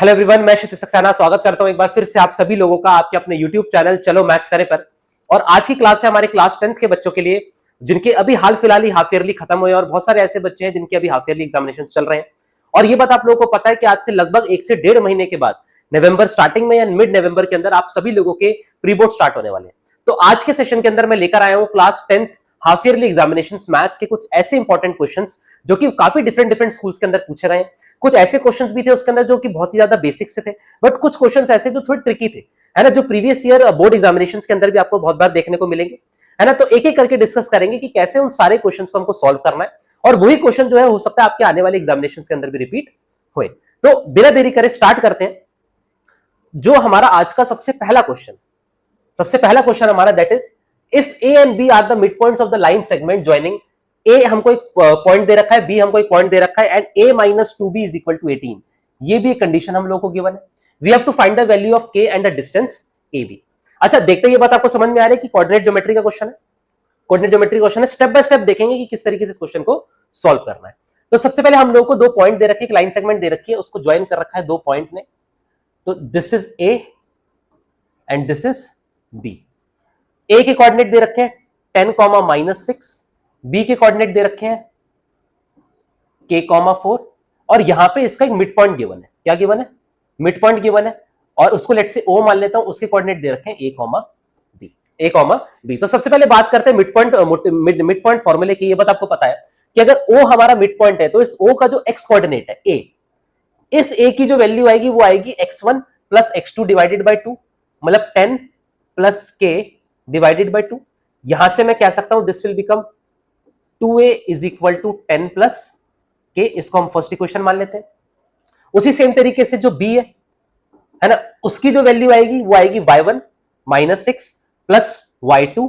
Hello everyone, मैं क्षितिज सक्सेना स्वागत करता हूं एक बार फिर से आप सभी लोगों का आपके अपने YouTube चैनल चलो मैथ्स करें पर। और आज की क्लास है हमारे क्लास 10th के बच्चों के लिए जिनके अभी हाल फिलहाल ही हाफ ईयरली खत्म हुए और बहुत सारे ऐसे बच्चे हैं जिनके अभी हाफ ईयरली एग्जामिनेशन चल रहे हैं। और ये बात आप लोगों को पता है कि आज से लगभग 1 से 1.5 महीने के बाद नवंबर स्टार्टिंग में या मिड नवंबर के अंदर आप सभी लोगों के प्री बोर्ड स्टार्ट होने वाले हैं। तो आज के सेशन के अंदर मैं लेकर आया हूं class 10th half yearly examinations maths के कुछ ऐसे इंपॉर्टेंट क्वेश्चंस जो कि काफी डिफरेंट स्कूल्स के अंदर पूछे गए हैं। कुछ ऐसे क्वेश्चंस भी थे उसके अंदर जो कि बहुत ही ज्यादा बेसिक से थे, बट कुछ क्वेश्चंस ऐसे जो थोड़े ट्रिकी थे, है ना, जो प्रीवियस ईयर बोर्ड एग्जामिनेशंस के अंदर भी आपको बहुत बार देखने को मिलेंगे, है ना। तो एक एक करके डिस्कस करेंगे कि कैसे उन सारे क्वेश्चंस को हमको सॉल्व करना है और वही क्वेश्चन जो है हो सकता है आपके आने वाले एग्जामिनेशंस के अंदर भी रिपीट होए। तो बिना देरी करे स्टार्ट करते हैं। जो हमारा आज का सबसे पहला क्वेश्चन हमारा that is if A and B are the mid points of the line segment joining, A हमको एक पॉइंट दे रखा है, बी हमको एक पॉइंट दे रखा है and a minus 2b is equal to 18। ये भी एक कंडीशन हम लोगों को गिवन है। We have to find the value of K and the distance A B. अच्छा, देखते ये बात आपको समझ में आ रही है कि कोऑर्डिनेट ज्योमेट्री का क्वेश्चन है। कोऑर्डिनेट ज्योमेट्री क्वेश्चन है, स्टेप बाय स्टेप देखेंगे कि किस तरीके से इस क्वेश्चन को सॉल्व करना है। तो सबसे पहले हम लोगों को दो पॉइंट दे रखे, एक लाइन सेगमेंट दे रखी है, उसको ज्वाइन कर रखा है दो पॉइंट ने। तो this is A and this is B. A के कोऑर्डिनेट दे रखे हैं 10, -6, बी के कोऑर्डिनेट दे रखे हैं k, 4 और यहां पे इसका एक मिड पॉइंट गिवन है। क्या गिवन है? मिड पॉइंट गिवन है और उसको लेट से o मान लेता हूं, उसके कोऑर्डिनेट दे रखे हैं a, b। तो सबसे पहले बात करते हैं मिड पॉइंट फॉर्मूले की। ये बात आपको पता है कि अगर o हमारा मिड पॉइंट है तो इस o का जो x कोऑर्डिनेट है a, इस a की जो वैल्यू आएगी वो आएगी x1 plus x2 divided by 2, मतलब 10 प्लस k डिवाइडेड बाय 2। यहां से मैं कह सकता हूं this will become 2a is equal to 10 plus k. इसको हम फर्स्ट इक्वेशन मान लेते हैं। उसी सेम तरीके से जो b है ना, उसकी जो वैल्यू आएगी वो आएगी y1 -6 plus y2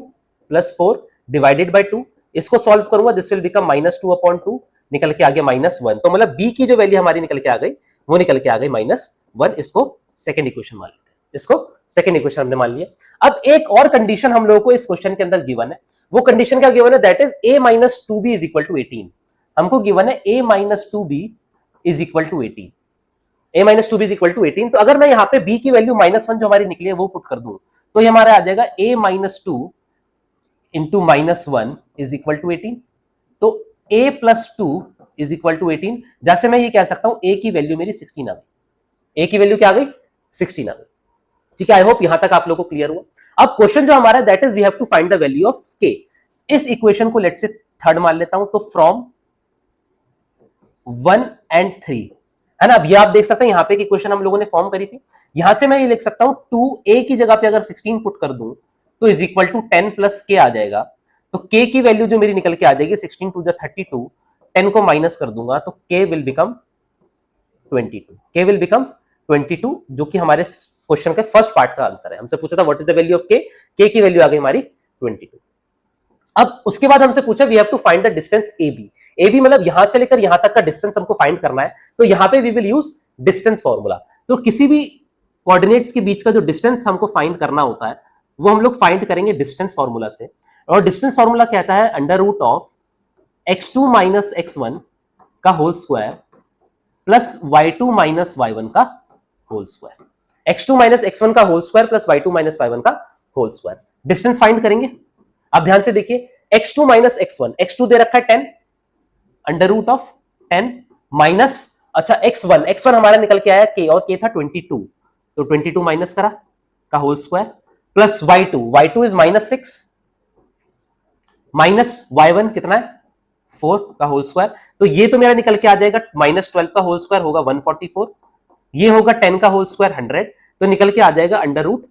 plus 4 divided by 2। इसको सॉल्व करूंगा, दिस विल बिकम -2/2, निकल के आ गया -1। तो मतलब b की जो वैल्यू हमारी निकल के आ गई वो निकल के आ गई -1। इसको सेकंड इक्वेशन मान लेते हैं। इसको सेकंड इक्वेशन हमने मान लिया। अब एक और कंडीशन हम लोगों को इस क्वेश्चन के अंदर गिवन है। वो कंडीशन क्या गिवन है? That is a minus 2b is equal to 18। हमको गिवन है a minus 2b is equal to 18। a minus 2b is equal to 18। तो अगर मैं यहाँ पे b की वैल्यू -1 जो हमारी निकली है वो पुट कर दूं तो ये हमारा आ जाएगा a minus 2 into -1 is equal to 18। तो a plus 2 is equal to 18। जैसे मैं ये कह सकता हूं a की वैल्यू मेरी 16 आ गई। a की वैल्यू क्या आ गई? 16 आ गई। ठीक है, आई होप यहां तक आप लोगों को क्लियर हुआ। अब क्वेश्चन जो हमारा that is we have to find the value of k। इस इक्वेशन को लेट से थर्ड मान लेता हूं। तो फ्रॉम 1 and 3, है ना। अब ये आप देख सकते हैं यहां पे इक्वेशन हम लोगों ने फॉर्म करी थी। यहां से मैं ये लिख सकता हूं 2a की जगह पे अगर 16 पुट कर दूं तो is equal to 10 plus k आ जाएगा। तो k की वैल्यू जो मेरी निकल के आ जाएगी 16 टू द 32, 10 को माइनस कर दूंगा तो k will become 22। k will become 22 जो कि हमारे क्वेश्चन के फर्स्ट पार्ट का आंसर है। हमसे पूछा था what is the value of k, k की वैल्यू आ गई हमारी 22। अब उसके बाद हमसे पूछा we have to find the distance AB। AB मतलब यहां से लेकर यहां तक का डिस्टेंस हमको फाइंड करना है। तो यहां पे we will use distance formula. तो किसी भी कोऑर्डिनेट्स के बीच का जो डिस्टेंस हमको फाइंड करना होता है वो हम लोग फाइंड करेंगे डिस्टेंस फॉर्मूला से। और डिस्टेंस फॉर्मूला कहता है under root of x2 minus x1 का whole square plus y2 minus y1 का whole square. x2 minus x1 का whole square plus y2 minus y1 का होल स्क्वायर। डिस्टेंस फाइंड करेंगे। अब ध्यान से देखिए x2 माइनस x1, x2 दे रखा है 10, अंडर रूट ऑफ 10 माइनस, अच्छा x1 हमारा निकल के आया k और k था 22, तो 22 माइनस करा का whole square plus y2 is -6 minus y1 कितना है 4 का होल स्क्वायर। तो ये तो मेरा निकल के आ जाएगा -12 का होल स्क्वायर होगा 144, ये होगा 10 का होल स्क्वायर 100, तो निकल के आ जाएगा अंडर रूट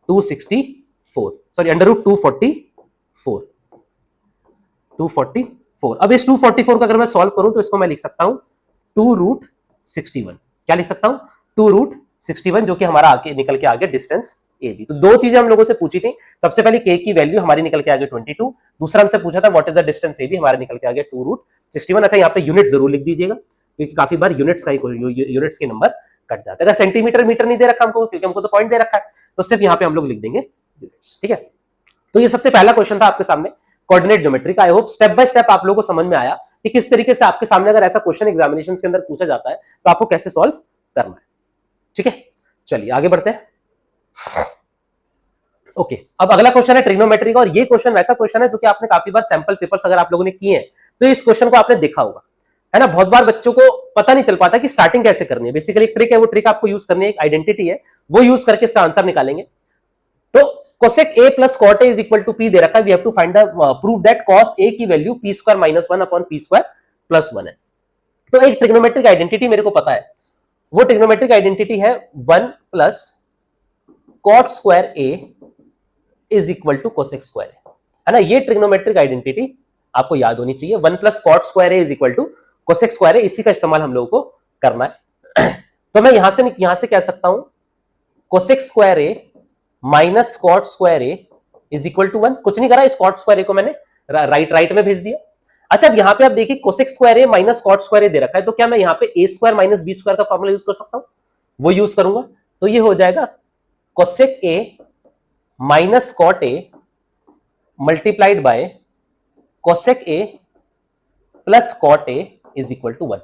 244। अब इस 244 का अगर मैं सॉल्व करूं तो इसको मैं लिख सकता हूं 2√61। क्या लिख सकता हूं? 2√61 जो कि हमारा आगे निकल के आ गया डिस्टेंस AB। तो दो चीजें हम लोगों से पूछी थी। सबसे पहले k की वैल्यू हमारी निकल के आ गई 22, दूसरा हमसे पूछा था what is the distance AB, हमारा निकल के आ गया 2√61। अच्छा, यहाँ पे यूनिट जरूर लिख दीजिएगा क्योंकि काफी बार यूनिट्स के नंबर कट जाता है। अगर सेंटीमीटर मीटर नहीं दे रखा हमको क्योंकि हमको तो पॉइंट दे रखा है तो सिर्फ यहाँ पे हम लोग लिख देंगे यूनिट्स। ठीक है, तो ये सबसे पहला क्वेश्चन था आपके सामने कोऑर्डिनेट ज्योमेट्री का। I hope step by step आप लोगों को समझ में आया कि किस तरीके से आपके सामने अगर ऐसा क्वेश्चन एग्जामिनेशन के अंदर पूछा जाता है तो आपको कैसे सॉल्व करना है। ठीक है, चलिए आगे बढ़ते हैं। ओके, अब अगला क्वेश्चन है ट्रिग्नोमेट्री का, और ये क्वेश्चन वैसा क्वेश्चन है जो कि आपने काफी बार सैंपल पेपर्स अगर आप लोगों ने किए हैं तो इस क्वेश्चन को आपने देखा होगा, है ना। बहुत बार बच्चों को पता नहीं चल पाता कि स्टार्टिंग कैसे करनी है। बेसिकली एक ट्रिक है, वो ट्रिक आपको यूज करनी है, एक आइडेंटिटी है, वो यूज करके इसका आंसर निकालेंगे। तो cosec a plus cot a is equal to p दे रखा है, we have to find the prove that cos a की value p square minus 1 upon p square plus 1 है। तो एक ट्रिग्नोमेट्रिक आइडेंटिटी मेरे को पता है, वो ट्रिग्नोमेट्रिक आइडेंटिटी है 1 plus cot square a is equal to cosec square है ना। ये ट्रिग्नोमेट्रिक आइडेंटिटी आपको याद होनी चाहिए, 1 plus cot square is equal to cosec square, इसी का इस्तेमाल हम लोगों को करना है। तो मैं यहां से कह सकता हूं cosec square A minus cot square A is equal to 1। कुछ नहीं करा, इस कॉट स्क्वायर ए को मैंने राइट में भेज दिया। अच्छा, अब यहां पे आप देखिए cosec square A minus cot square ए दे रखा है, तो क्या मैं यहां पे ए स्क्वायर माइनस बी स्क्वायर का फॉर्मूला यूज कर सकता हूं? वो यूज करूंगा, तो ये हो जाएगा cosec A minus cot A multiplied by cosec A plus cot A is equal to 1,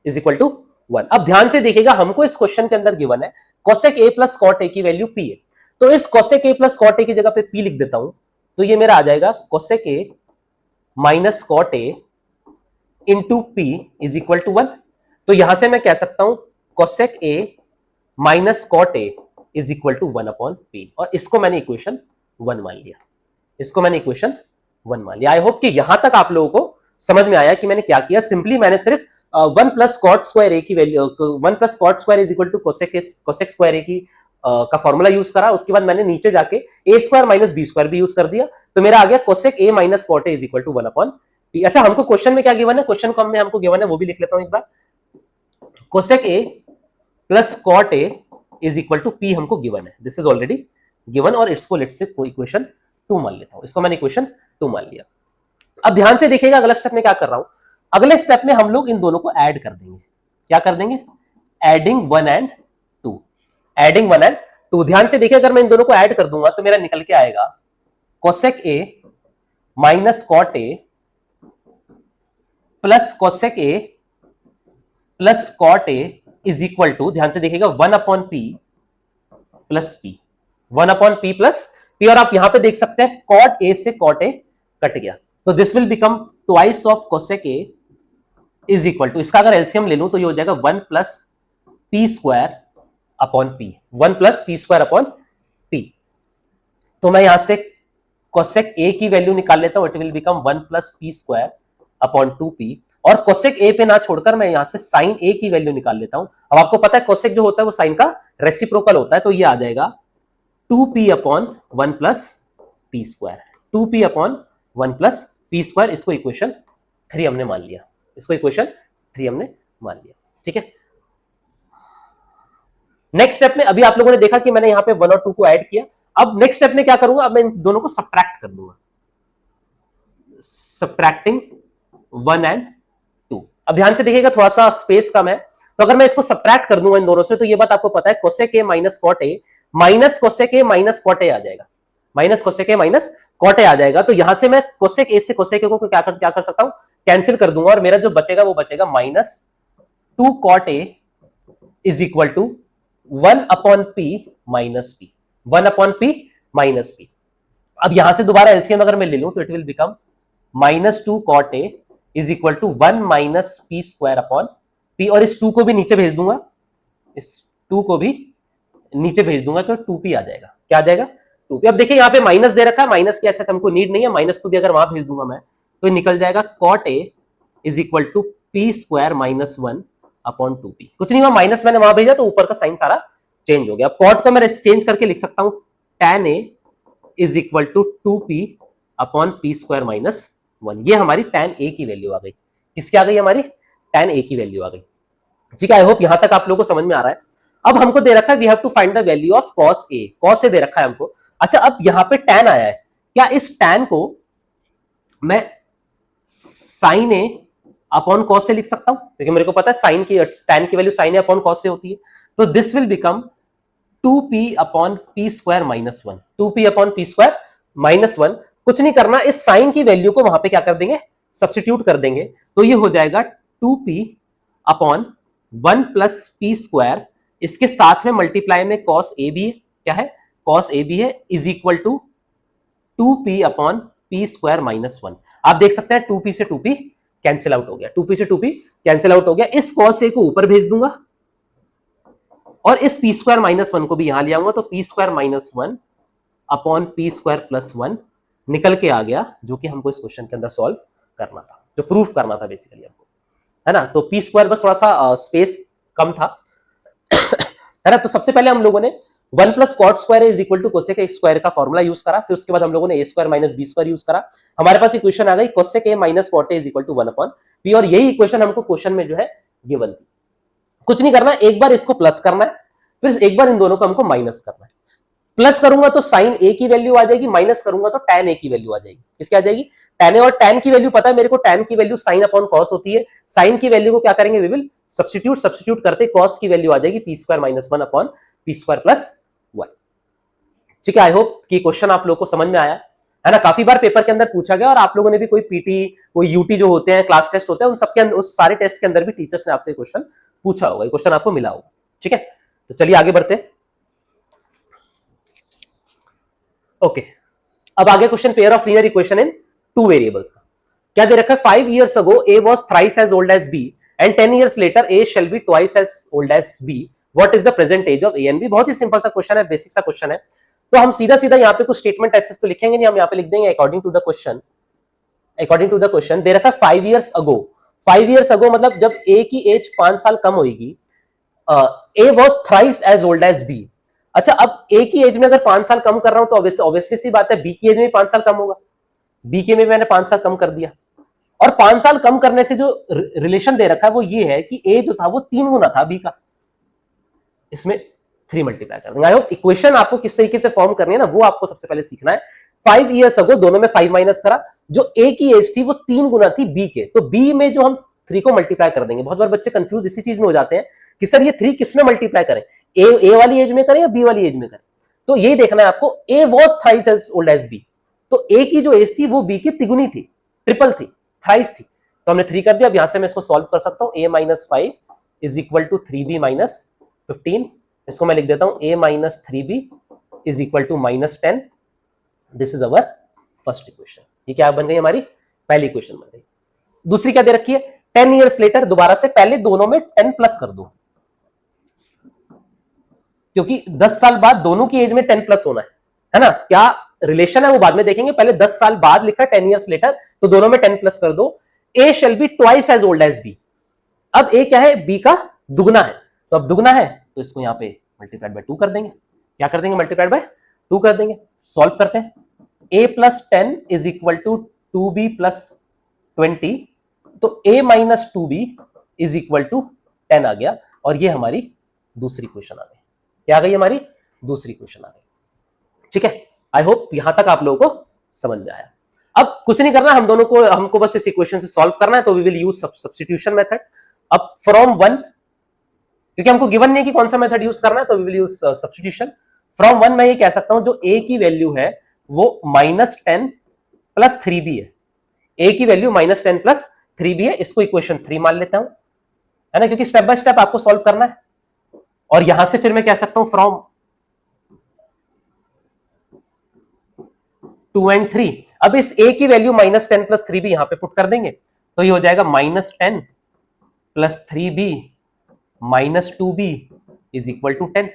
is equal to 1। अब ध्यान से देखिएगा, हमको इस क्वेश्चन के अंदर गिवन है cosec A plus cot A की वैल्यू p है, तो इस cosec A plus cot A की जगह पे p लिख देता हूं, तो ये मेरा आ जाएगा cosec A minus cot A into p is equal to 1। तो यहां से मैं कह सकता हूं cosec A minus cot A is equal to 1 upon p, और इसको मैंने इक्वेशन 1 मान लिया, इसको मैंने इक्वेशन 1 मान लिया। आई होप कि यहां तक आप लोगों को समझ में आया कि मैंने क्या किया। सिंपली मैंने सिर्फ 1 प्लस कॉट स्क्वायर ए की value 1 plus cot square is equal to cosec square A की का फॉर्मूला यूज करा, उसके बाद मैंने नीचे जाके A square minus B square भी यूज कर दिया, तो मेरा आ गया cosec A minus cot A is equal to 1 upon P. अच्छा, हमको क्वेश्चन में क्या गिवन है, क्वेश्चन में हमको गिवन है, वो भी लिख लेता हूं एक बार। Cosec A plus cot A is equal to P हमको गिवन है, दिस इज ऑलरेडी गिवन, और इसको लेट्स से इक्वेशन 2 मान लेता हूं, इसको मैंने इक्वेशन 2 मान लिया। अब ध्यान से देखिएगा अगला स्टेप में क्या कर रहा हूं, अगले स्टेप में हम लोग इन दोनों को ऐड कर देंगे। क्या कर देंगे? Adding 1 and 2, adding 1 and 2। ध्यान से देखिए, अगर मैं इन दोनों को ऐड कर दूंगा तो मेरा निकल के आएगा cosec A minus cot A plus cosec A plus cot A is equal to, ध्यान से देखिएगा, 1 upon P plus P, 1 upon P plus P. और आप यहां पे देख सकते हैं कॉट ए से कॉट ए कट गया, तो this will become twice of cosec A is equal to, इसका अगर एलसीएम ले लूं तो ये हो जाएगा 1 plus P square upon P, 1 plus P square upon P. तो मैं यहां से कोसेक ए की वैल्यू निकाल लेता हूं, it will become 1 plus P square upon 2p, और कोसेक ए पे ना छोड़कर मैं यहां से साइन ए की वैल्यू निकाल लेता हूं। अब आपको पता है कोसेक जो होता है वो साइन का रेसिप्रोकल होता है, तो ये आ जाएगा 2p upon 1 plus P square, 2p upon 1 plus P square. इसको इक्वेशन 3 हमने मान लिया, इसको इक्वेशन 3 हमने मान लिया, ठीक है। नेक्स्ट स्टेप में अभी आप लोगों ने देखा कि मैंने यहां पे 1 और 2 को ऐड किया। अब नेक्स्ट स्टेप में क्या करूंगा, अब मैं इन दोनों को सब्ट्रैक्ट कर दूंगा, सब्ट्रैक्टिंग 1 एंड 2। अब ध्यान से देखिएगा, थोड़ा सा स्पेस कम है, तो अगर मैं इसको सब्ट्रैक्ट कर दूंगा इन दोनों से, तो ये बात आपको पता है cosec A minus cot A minus cosec A minus cot A आ जाएगा, minus cosec A minus cot A आ जाएगा। तो यहां से मैं कोसेक ए से कोसेक ए को क्या कर सकता हूं, कैंसिल कर दूंगा, और मेरा जो बचेगा वो बचेगा minus 2 cot A is equal to 1 upon P minus P, 1 upon P minus P. अब यहां से दोबारा एलसीएम अगर मैं ले लूं तो it will become minus 2 cot A is equal to 1 minus P square upon P, और इस 2 को भी नीचे भेज दूंगा, इस 2 को भी नीचे भेज दूंगा, तो 2p आ जाएगा। क्या आ जाएगा? 2p। अब देखिए यहाँ पे माइनस दे रखा है, माइनस की ऐसा हमको नीड नहीं है, माइनस को भी अगर वहां भेज दूंगा मैं तो निकल जाएगा cot A is equal to P square minus 1 upon 2p। कुछ नहीं हुआ, माइनस मैंने वहां भेजा तो ऊपर का साइन सारा चेंज हो गया। अब कॉट को मैं चेंज करके लिख सकता हूं tan a is equal to 2p upon P square minus 1। ये हमारी tan a की वैल्यू आ गई। किसकी आ गई? हमारी tan a की वैल्यू आ गई, ठीक है। आई होप यहां तक आप लोगों को समझ में आ रहा है। अब हमको दे रखा है we have to find the value of cos a, cos a दे रखा है हमको। अच्छा, अब यहां पे tan आया है, क्या इस tan को मैं sin a अपॉन cos से लिख सकता हूं? क्योंकि मेरे को पता है साइन की tan की value sin a upon cos से होती है, तो this will become 2p upon P square minus 1, 2p upon P square minus 1। कुछ नहीं करना, इस साइन की वैल्यू को वहां पे क्या कर देंगे, सब्स्टिट्यूट कर देंगे, तो ये हो जाएगा 2p upon 1 plus P square इसके साथ में मल्टीप्लाई में कॉस ए बी है, क्या है, कॉस ए बी है, is equal to 2p upon P square minus 1। आप देख सकते हैं 2p से 2p कैंसिल आउट हो गया, 2p से 2p कैंसिल आउट हो गया। इस कॉस ए को ऊपर भेज दूंगा और इस पी स्क्वायर माइनस 1 को भी यहां ले आऊंगा, तो P square minus 1 upon P square plus 1 निकल के आ गया, जो कि हमको इस क्वेश्चन के अंदर सॉल्व करना था, जो प्रूफ करना था बेसिकली हमको, है ना। तो पी स्क्वायर बस थोड़ा सा स्पेस कम था, है ना। तो सबसे पहले हम लोगों ने 1 plus cot square is equal to cosec A square का फॉर्मूला यूज करा, फिर उसके बाद हम लोगों ने A square minus B square use करा। हमारे पास इक्वेशन आ गई cosec A minus cot A is equal to 1 upon P, और यही इक्वेशन हमको क्वेश्चन में जो है गिवन थी। कुछ नहीं करना, एक बार इसको प्लस करना है, फिर एक बार इन दोनों को हमको माइनस करना है। प्लस करूंगा तो साइन ए की वैल्यू आ जाएगी, माइनस करूंगा तो tan ए की वैल्यू आ जाएगी। किसकी आ जाएगी, tan ए, और tan की वैल्यू पता है मेरे को, tan की वैल्यू साइन अपॉन कॉस होती है। साइन की वैल्यू को क्या करेंगे, वी विल सब्स्टिट्यूट करते कॉस की वैल्यू आ जाएगी P square minus 1 upon P square plus 1। ठीक है, आई होप कि क्वेश्चन आप लोगों को समझ में आया, है ना। काफी बार पेपर के अंदर पूछा गया, और आप लोगों ने भी कोई पीटी, कोई यूटी जो होते हैं, क्लास टेस्ट होते हैं, उन सबके अंदर, उस सारे टेस्ट के अंदर भी टीचर्स ने आपसे क्वेश्चन पूछा होगा, क्वेश्चन आपको मिला होगा। ठीक है, तो चलिए आगे बढ़ते हैं। ओके, अब आगे question, pair of linear equation in two variables का क्या दे रखा है। 5 years ago a was thrice as old as b and 10 years later a shall be twice as old as b, what is the present age of a and b। बहुत ही simple सा question है, basic सा question है। तो हम सीधा सीधा यहाँ पे कुछ स्टेटमेंट ऐसे तो लिखेंगे नहीं, हम यहाँ पे लिख देंगे according to the question. According to the question दे रखा है 5 years ago। 5 years ago मतलब जब a की एज 5 साल कम होगी, a was thrice as old as b। अच्छा, अब a की एज में अगर 5 साल कम कर रहा हूं तो ऑब्वियसली सी बात है b की एज में 5 साल कम होगा। b के में मैंने 5 साल कम कर दिया, और 5 साल कम करने से जो रिलेशन दे रखा है वो ये है कि a जो था वो 3 गुना था b का, इसमें 3 मल्टीप्लाई कर देंगे। आई होप इक्वेशन आपको किस तरीके से फॉर्म करनी है ना, वो आपको सबसे पहले सीखना है। 5 years ago दोनों में 5 माइनस करा, जो a की एज थी वो 3 गुना थी b के, तो b में जो हम 3 को मल्टीप्लाई कर देंगे। बहुत बार बच्चे कंफ्यूज इसी चीज में हो जाते हैं कि सर ये 3 किस में मल्टीप्लाई करें, ए वाली एज में करें या बी वाली एज में करें। तो ये देखना है आपको, a was thrice as old as b, तो a की जो एज थी वो b की तिगुनी थी, ट्रिपल थी, थ्राइस थी, तो हमने 3 कर दिया। अब यहां से मैं इसको सॉल्व कर सकता हूं, a minus 5 is equal to 3b minus 15। इसको मैं लिख देता हूं a minus 3b is equal to minus 10। This is our first equation. ये क्या बन गई, हमारी पहली इक्वेशन बन गई। दूसरी क्या दे रखी है, 10 years later, दोबारा से पहले दोनों में 10 प्लस कर दो, क्योंकि 10 साल बाद दोनों की एज में 10 प्लस होना है ना। क्या रिलेशन है वो बाद में देखेंगे, पहले 10 साल बाद लिखा 10 years later, तो दोनों में 10 प्लस कर दो। a shall be twice as old as b। अब a क्या है, b का दुगना है, तो अब दुगना है तो इसको यहाँ पे मल्टीप्लाइड बाय 2 कर देंगे। क्या कर देंगे, मल्टीप्लाइड बाय 2 कर देंगे। सॉल्व करते हैं, a plus 10 is equal to 2b plus 20, तो a minus 2b is equal to 10 आ गया, और ये हमारी दूसरी क्वेश्चन आ गई। क्या आ गई, हमारी दूसरी क्वेश्चन आ गई। ठीक है, आई होप यहां तक आप लोगों को समझ में आया। अब कुछ नहीं करना, हमको बस इस इक्वेशन से सॉल्व करना है, तो we will use substitution method. अब फ्रॉम 1, क्योंकि हमको गिवन नहीं कि कौन सा मेथड यूज करना है, तो we will use substitution. From 1 मैं ये कह सकता हूं जो a की वैल्यू है वो -10 प्लस 3b है। a की वैल्यू -10 प्लस 3b है, इसको इक्वेशन 3 मान लेता हूं, है ना, क्योंकि स्टेप बाय स्टेप आपको सॉल्व करना है। और यहां से फिर मैं कह सकता हूं फ्रॉम 2 and 3। अब इस a की वैल्यू -10 प्लस 3b यहां पे पुट कर देंगे, तो ये हो जाएगा -10 plus 3b minus 2b is equal to 10,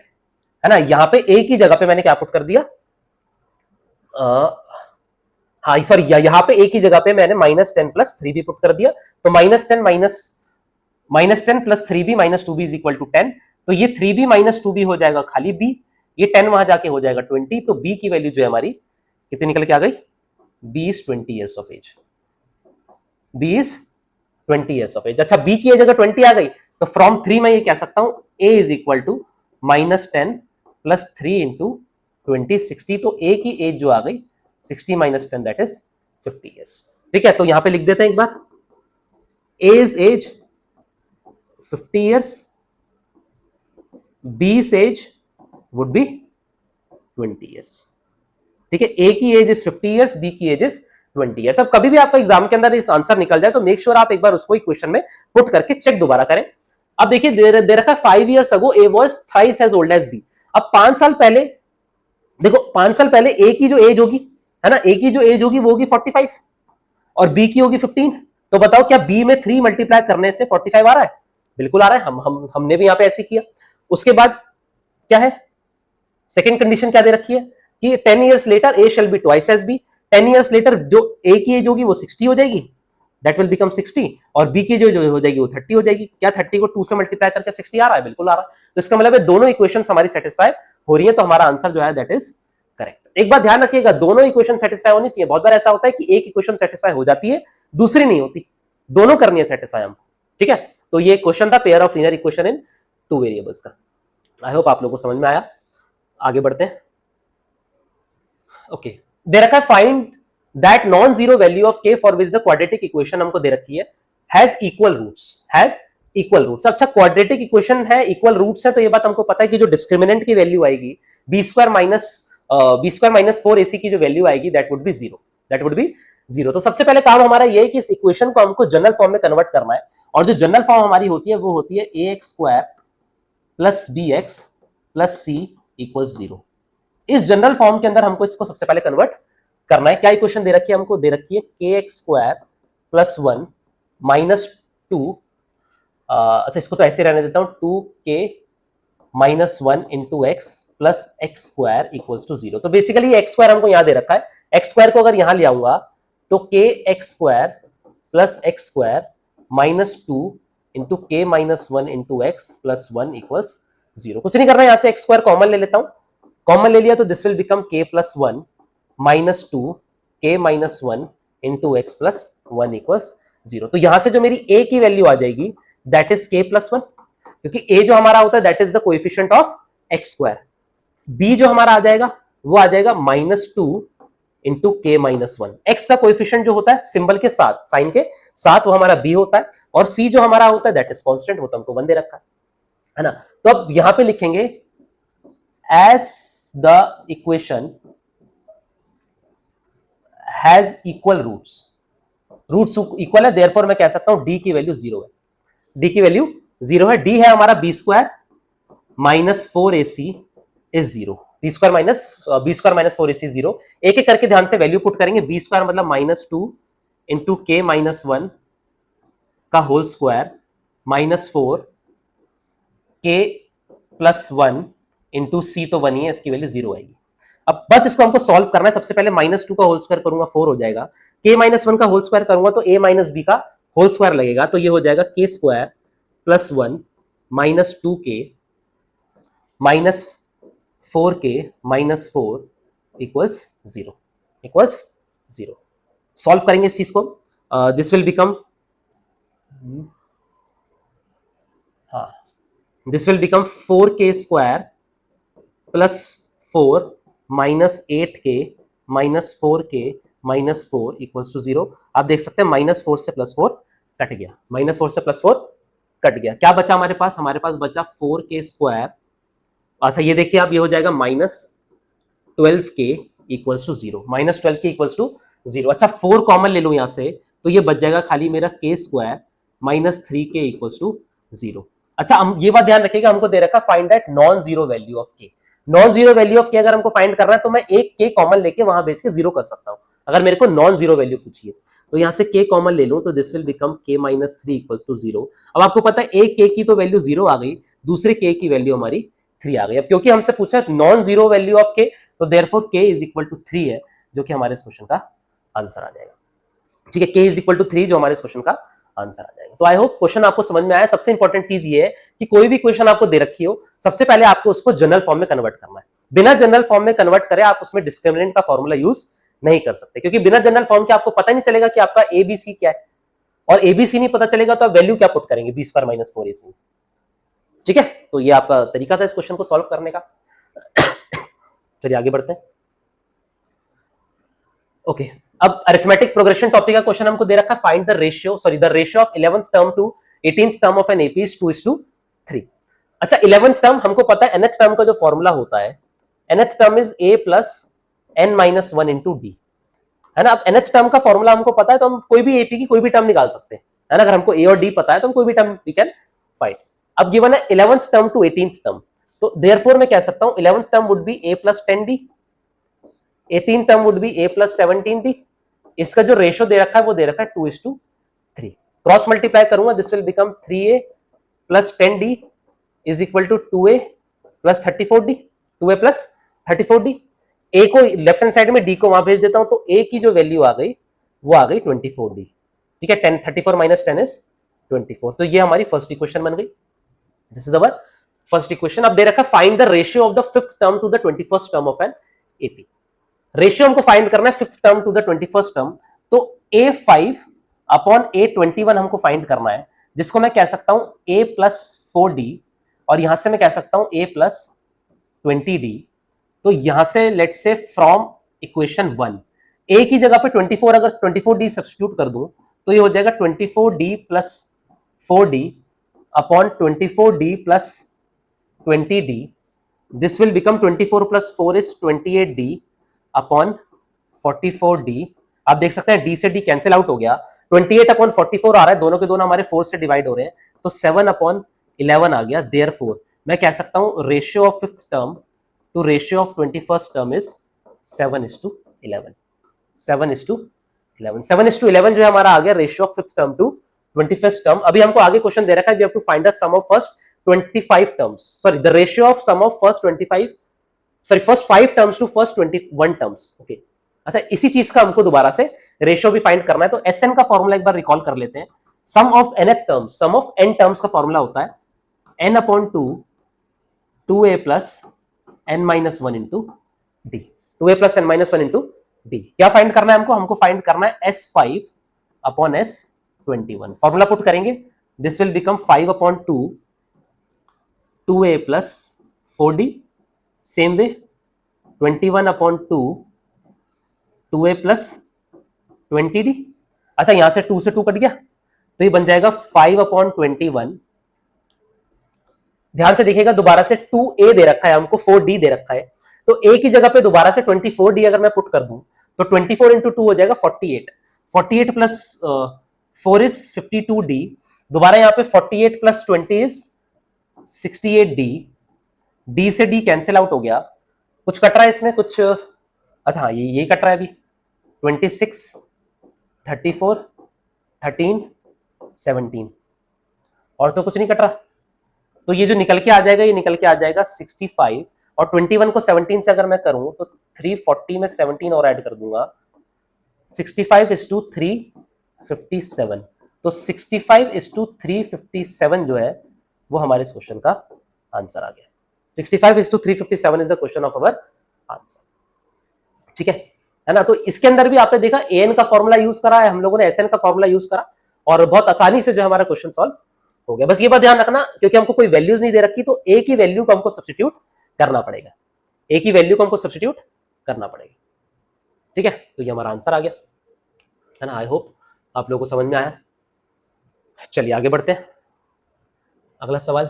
है ना। यहां पे a की जगह पे मैंने क्या पुट कर दिया, हाँ सॉरी, यहां पे a की जगह पे मैंने -10 प्लस 3b पुट कर दिया, तो -10 plus 3b minus 2b is equal to 10, तो ये 3b माइनस 2b हो जाएगा खाली b, ये 10 वहां जाके हो जाएगा 20, तो b की वैल्यू जो है हमारी कितनी निकल के आ गई, b is 20 years of age. b is 20 years of age. अच्छा, b की एज अगर 20 आ गई, तो फ्रॉम 3 मैं ये कह सकता हूं a is equal to -10 plus 3 into 20 60, तो a की एज जो आ गई 60 माइनस 10 दैट इज 50 years। ठीक है, तो यहां पे लिख देते हैं एक बार, a is age 50 years, b's age would be 20 years। ठीक है, a की एज इज 50 years, b की एज इज 20 years। अब कभी भी आपका एग्जाम के अंदर इस आंसर निकल जाए तो मेक श्योर आप एक बार उसको इक्वेशन में पुट करके चेक दोबारा करें, अब देखिए दे रखा है 5 years ago A was thrice as old as B। अब 5 साल पहले, देखो 5 साल पहले A की जो एज होगी, है ना, A की जो एज होगी वो होगी 45 और B की होगी 15। तो बताओ क्या B में 3 मल्टीप्लाई करने से 45 आ रहा है? बिल्कुल आ रहा है। हमने भी यहां पे ऐसे किया। उसके बाद क्या है, सेकेंड कंडीशन क्या दे रखी है कि 10 years later A shall be twice as B। 10 years later जो A की एज होगी वो 60 हो जाएगी, दैट विल बिकम 60, और B की जो हो जाएगी वो 30 हो जाएगी। क्या 30 को 2 से मल्टीप्लाई करके 60 आ रहा है? बिल्कुल आ रहा है। तो इसका मतलब है दोनों इक्वेशंस हमारी सेटिस्फाई हो रही है, तो हमारा आंसर जो है दैट इज करेक्ट। एक बात ध्यान रखिएगा, दोनों इक्वेशन सेटिस्फाई होनी चाहिए। बहुत बार ऐसा होता है कि एक इक्वेशन सेटिस्फाई हो जाती है, दूसरी नहीं होती, दोनों करनी है सेटिस्फाई हमको, ठीक है। तो ये क्वेश्चन था pair of linear equation in 2 variables का। आई होप आप लोगों को समझ में आया। आगे बढ़ते हैं। ओके, दे रखा है find that non zero value of K for which the quadratic equation हमको दे रखी है has equal roots, has equal roots. अच्छा, क्वाड्रेटिक इक्वेशन है, इक्वल रूट्स है, तो ये बात हमको पता है कि जो डिस्क्रिमिनेंट की वैल्यू आएगी बी स्क्वायर माइनस 4ac की जो वैल्यू आएगी that would be zero, that would be zero. तो सबसे पहले काम हमारा ये है कि इस इक्वेशन को हमको जनरल फॉर्म में कन्वर्ट करना है, और जो जनरल फॉर्म हमारी होती है वो होती है ax square plus bx plus c equals zero. इस जनरल फॉर्म के अंदर हमको इसको सबसे पहले कन्वर्ट करना है। क्या इक्वेशन दे रखी है हमको? दे रखी है kx स्क्वायर प्लस 1 माइनस 2, अच्छा इसको तो ऐसे रहने देता हूं, 2k minus 1 into x plus x square equals to zero. तो बेसिकली एक्स स्क्वायर हमको यहां दे रखा है, एक्स स्क्वायर को अगर यहां ले आऊंगा तो K x square plus x square minus 2 into K minus 1 into x plus 1 equals zero. कुछ नहीं करना, यहां से एक्स स्क्वायर कॉमन ले लेता हूं, कॉमन ले लिया तो दिस विल बिकम के प्लस 1 माइनस 2 के minus 1 into x plus 1 equals zero. तो यहां से जो मेरी a की वैल्यू आ जाएगी दैट इज के प्लस 1, क्योंकि a जो हमारा होता है that is the coefficient of x square. b जो हमारा आ जाएगा वो आ जाएगा minus 2 into K minus 1। X का कोएफिशिएंट जो होता है सिंबल के साथ, साइन के साथ, वो हमारा b होता है, और c जो हमारा होता है दैट इज कांस्टेंट, वो तो हमको 1 दे रखा है ना। तो अब यहां पे लिखेंगे as the equation has equal roots, roots equal है, देयरफॉर मैं कह सकता हूं d की वैल्यू जीरो है, d की वैल्यू जीरो है। d है हमारा B square minus 4ac is zero, B square minus 4ac zero. एक एक करके ध्यान से वैल्यू पुट करेंगे। बी स्क्वायर मतलब माइनस 2 इंटू के माइनस 1 का होल स्क्वायर माइनस 4 के प्लस 1 इंटू सी, तो 1 ही है, इसकी वैल्यू जीरो आएगी। अब बस इसको हमको सॉल्व करना है। सबसे पहले माइनस 2 का होल स्क्वायर करूंगा 4 हो जाएगा, के माइनस 1 का होल स्क्वायर करूंगा तो a माइनस बी का होल स्क्वायर लगेगा, तो ये हो जाएगा K square plus 1 minus 2k minus 4k minus 4 equals zero, equals zero. Solve करेंगे इस चीज को, दिस विल बिकम, हाँ, this will become 4k square plus 4 minus 8k minus 4k minus 4 equals to zero. आप देख सकते हैं माइनस 4 से प्लस 4 कट गया, माइनस 4 से प्लस 4 कट गया। क्या बचा हमारे पास? हमारे पास बचा 4k स्क्वायर, अच्छा ये देखिए आप, ये हो जाएगा minus 12k equals to zero, minus 12k equals to zero. अच्छा 4 कॉमन ले लो यहां से, तो ये बच जाएगा खाली मेरा k square minus 3k equals to zero. अच्छा हम ये बात ध्यान रखिएगा, हमको दे रखा find that non zero value of k। Non zero value of k अगर हमको फाइंड करना है तो मैं एक k कॉमन लेके वहां बेच के जीरो कर सकता हूं। अगर मेरे को नॉन जीरो वैल्यू पूछिए तो यहां से k कॉमन ले लो तो this will become k minus 3 equals to zero. अब आपको पता है एक k की तो वैल्यू जीरो आ गई, दूसरे k की वैल्यू हमारी 3 आ गई। अब क्योंकि हमसे पूछा non zero value of k, तो therefore k is equal to 3 है, जो कि हमारे इस क्वेश्चन का आंसर आ जाएगा। ठीक है, k इज इक्वल टू 3 जो हमारे इस क्वेश्चन का आंसर आ जाएगा। तो आई होप क्वेश्चन आपको समझ में आया। सबसे इंपॉर्टेंट चीज ये है कि कोई भी क्वेश्चन आपको दे रखी हो, सबसे पहले आपको उसको जनरल फॉर्म में कन्वर्ट करना है। बिना जनरल फॉर्म में कन्वर्ट करे आप उसमें डिस्क्रिमिनेंट का फॉर्मूला यूज नहीं कर सकते, क्योंकि बिना जनरल फॉर्म के आपको पता नहीं चलेगा कि आपका एबीसी क्या है, और एबीसी नहीं पता चलेगा तो आप वैल्यू क्या पुट करेंगे, बी स्क्वायर माइनस 4ac। ठीक है, तो ये आपका तरीका था इस क्वेश्चन को सॉल्व करने का। चलिए आगे बढ़ते हैं। ओके, अब अरिथमेटिक प्रोग्रेशन टॉपिक का क्वेश्चन हमको दे रखा है, find the ratio of 11th term to 18th term of an AP is 2:3। अच्छा 11th टर्म हमको पता है, nth टर्म का जो फॉर्मूला होता है, nth term is a plus n minus 1 into D, है ना। अब nth टर्म का फॉर्मूला हमको पता है तो हम कोई भी एपी की कोई भी टर्म निकाल सकते हैं, है ना। अगर हमको a और d पता है तो हम कोई भी टर्म वी कैन फाइंड। अब गिवन है 11th term to 18th term, तो देयरफॉर मैं कह सकता हूं 11th term would be a plus 10d, 18th term would be a plus 17d। इसका जो रेशियो दे रखा है वो दे रखा है 2:3। क्रॉस मल्टीप्लाई करूंगा, this will become 3a plus 10d is equal to 2a plus 34d, 2a plus 34d। a को left hand side में, d को वहां भेज देता हूं, तो a की जो वैल्यू आ गई वो आ गई 24d। ठीक है, 10 34 माइनस 10 इज 24। तो ये हमारी फर्स्ट इक्वेशन बन गई। This is our first equation. अब दे रखा find the ratio of the fifth term to the 21st term of an AP. Ratio हमको फाइंड करना है fifth term to the 21st term, तो a5 अपॉन a21 हमको फाइंड करना है, जिसको मैं कह सकता हूं a प्लस 4d, और यहां से मैं कह सकता हूं a प्लस 20d। तो यहां से let's say from equation 1 a की जगह पे 24, अगर 24d सब्स्टिट्यूट कर दूं तो ये हो जाएगा 24d plus 4d upon 24d plus 20d। This will become 24 plus 4 is 28d upon 44d। आप देख सकते हैं d से d कैंसिल आउट हो गया, 28 अपॉन 44 आ रहा है, दोनों के दोनों हमारे 4 से डिवाइड हो रहे हैं, तो 7 अपॉन 11 आ गया। देयरफॉर मैं कह सकता हूं ratio of fifth term to ratio of 21st term is 7:11। 7:11 7:11 जो है हमारा आ गया ratio of fifth term to 21st term. अभी हमको आगे क्वेश्चन दे रखा है, we have to find the sum of first 25 terms, sorry the ratio of sum of first 25, sorry first 5 terms to फर्स्ट 21 टर्म्स। ओके, अच्छा इसी चीज का हमको दोबारा से रेशियो भी फाइंड करना है, तो एसएन का फॉर्मूला एक बार रिकॉल कर लेते हैं। Sum of nth term, sum of n terms का फॉर्मूला होता है n upon 2 2a plus n minus 1 into D, 2a plus n minus 1 into D. क्या फाइंड करना है हमको? हमको फाइंड करना है s5 upon s21। Formula put करेंगे, this will become 5 upon 2 2a plus 4d, same way 21 upon 2 2a plus 20d। अच्छा यहां से 2 से 2 कट गया, तो ये बन जाएगा 5 अपॉन 21। ध्यान से देखिएगा, दोबारा से 2a दे रखा है हमको, 4d दे रखा है, तो a की जगह पे दोबारा से 24d अगर मैं पुट कर दूं तो 24 इंटू 2 हो जाएगा 48, 48 प्लस 4 इज 52d, दोबारा यहाँ पे 48 प्लस 20 इज 68d, d से d कैंसिल आउट हो गया, कुछ कट रहा है इसमें कुछ, अच्छा हाँ ये कट रहा है अभी, 26 34 13 17, और तो कुछ नहीं कट रहा, तो ये जो निकल के आ जाएगा ये निकल के आ जाएगा 65, और 21 को 17 से अगर मैं करूं तो 340 में 17 और ऐड कर दूंगा, 65 is to 357, तो 65 is to 357 जो है वो हमारे इस क्वेश्चन का आंसर आ गया। 65 is to 357 is the question of our answer. ठीक है ना? तो इसके अंदर भी आपने देखा an का फॉर्मूला यूज करा है हम लोगों ने, sn का फॉर्मूला यूज करा, और बहुत आसानी से जो हमारा क्वेश्चन सॉल्व हो गया। बस ये बात ध्यान रखना, क्योंकि हमको कोई वैल्यूज नहीं दे रखी, तो a की वैल्यू को हमको सब्स्टिट्यूट करना पड़ेगा, a की वैल्यू को हमको सब्स्टिट्यूट करना पड़ेगा। ठीक है, तो ये हमारा आंसर आ गया, है ना? आई होप आप लोगों को समझ में आया। चलिए आगे बढ़ते हैं, अगला सवाल।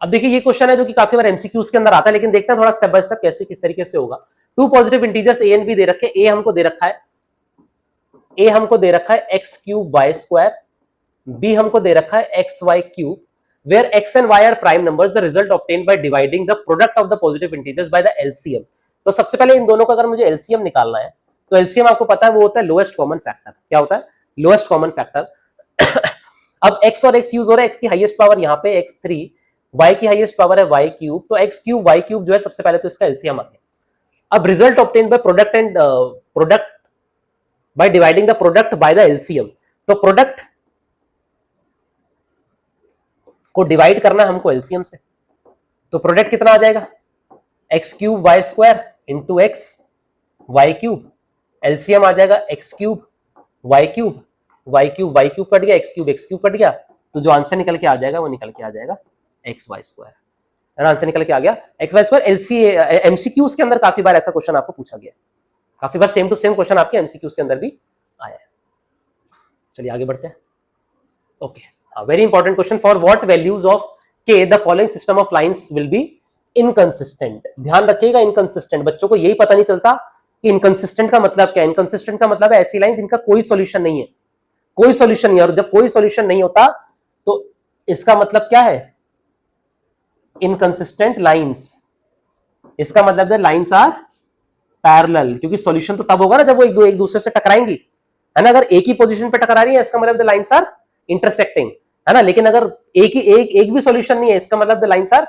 अब देखिए ये क्वेश्चन है जो कि काफी बार एमसीक्यूज के अंदर आता है, लेकिन देखते हैं थोड़ा स्टेप बाय स्टेप कैसे किस तरीके से होगा। Two positive integers A and B दे रखे, ए हमको दे रखा है, ए हमको दे रखा है X cube Y square, B हमको दे रखा है X Y cube, where X and Y are prime numbers, the result obtained by dividing the product of the positive integers by the LCM. तो सबसे पहले इन दोनों का अगर मुझे एलसीएम निकालना है, तो एलसीएम आपको पता है वो होता है लोएस्ट कॉमन फैक्टर। क्या होता है? Lowest common factor. अब x और x यूज हो रहा है, x की हाईएस्ट पावर यहाँ पे x3, y की हाईएस्ट पावर है y क्यूब, तो x क्यूब y क्यूब जो है सबसे पहले तो इसका एलसीएम आ गया। अब result obtain by product and product bye dividing the product bye the LCM, तो प्रोडक्ट को डिवाइड करना है हमको एलसीएम से, तो प्रोडक्ट कितना आ जाएगा? X cube Y square into x Y cube, LCM आ जाएगा x cube y cube, y cube cut गया, एक्स क्यूब कट गया, तो जो आंसर निकल के आ जाएगा वो निकल के आ जाएगा एक्स वाई स्क्वायर, है ना? आंसर निकल के आ गया एक्स वाई स्क्वायर। एमसीक्यूज के अंदर काफी बार ऐसा क्वेश्चन आपको पूछा गया, काफी बार सेम टू सेम क्वेश्चन आपके एमसीक्यूज के अंदर भी आया है। चलिए आगे बढ़ते हैं। Okay, very important question, for what values of K the following system of lines will be inconsistent. ध्यान रखिएगा, इनकंसिस्टेंट, बच्चों को यही पता नहीं चलता कि इनकंसिस्टेंट का मतलब क्या है। इनकंसिस्टेंट का मतलब है ऐसी लाइन जिनका कोई सॉल्यूशन नहीं है, कोई सॉल्यूशन नहीं है, और जब कोई सॉल्यूशन नहीं होता तो इसका मतलब क्या है इनकंसिस्टेंट लाइंस, इसका मतलब है लाइंस आर पैरेलल, क्योंकि सॉल्यूशन तो तब होगा ना जब वो एक दूसरे से टकराएंगी, है ना। अगर एक ही पोजीशन पे टकरा रही है इसका मतलब द लाइंस आर इंटरसेक्टिंग, है ना। लेकिन अगर एक भी सॉल्यूशन नहीं है इसका मतलब द लाइंस आर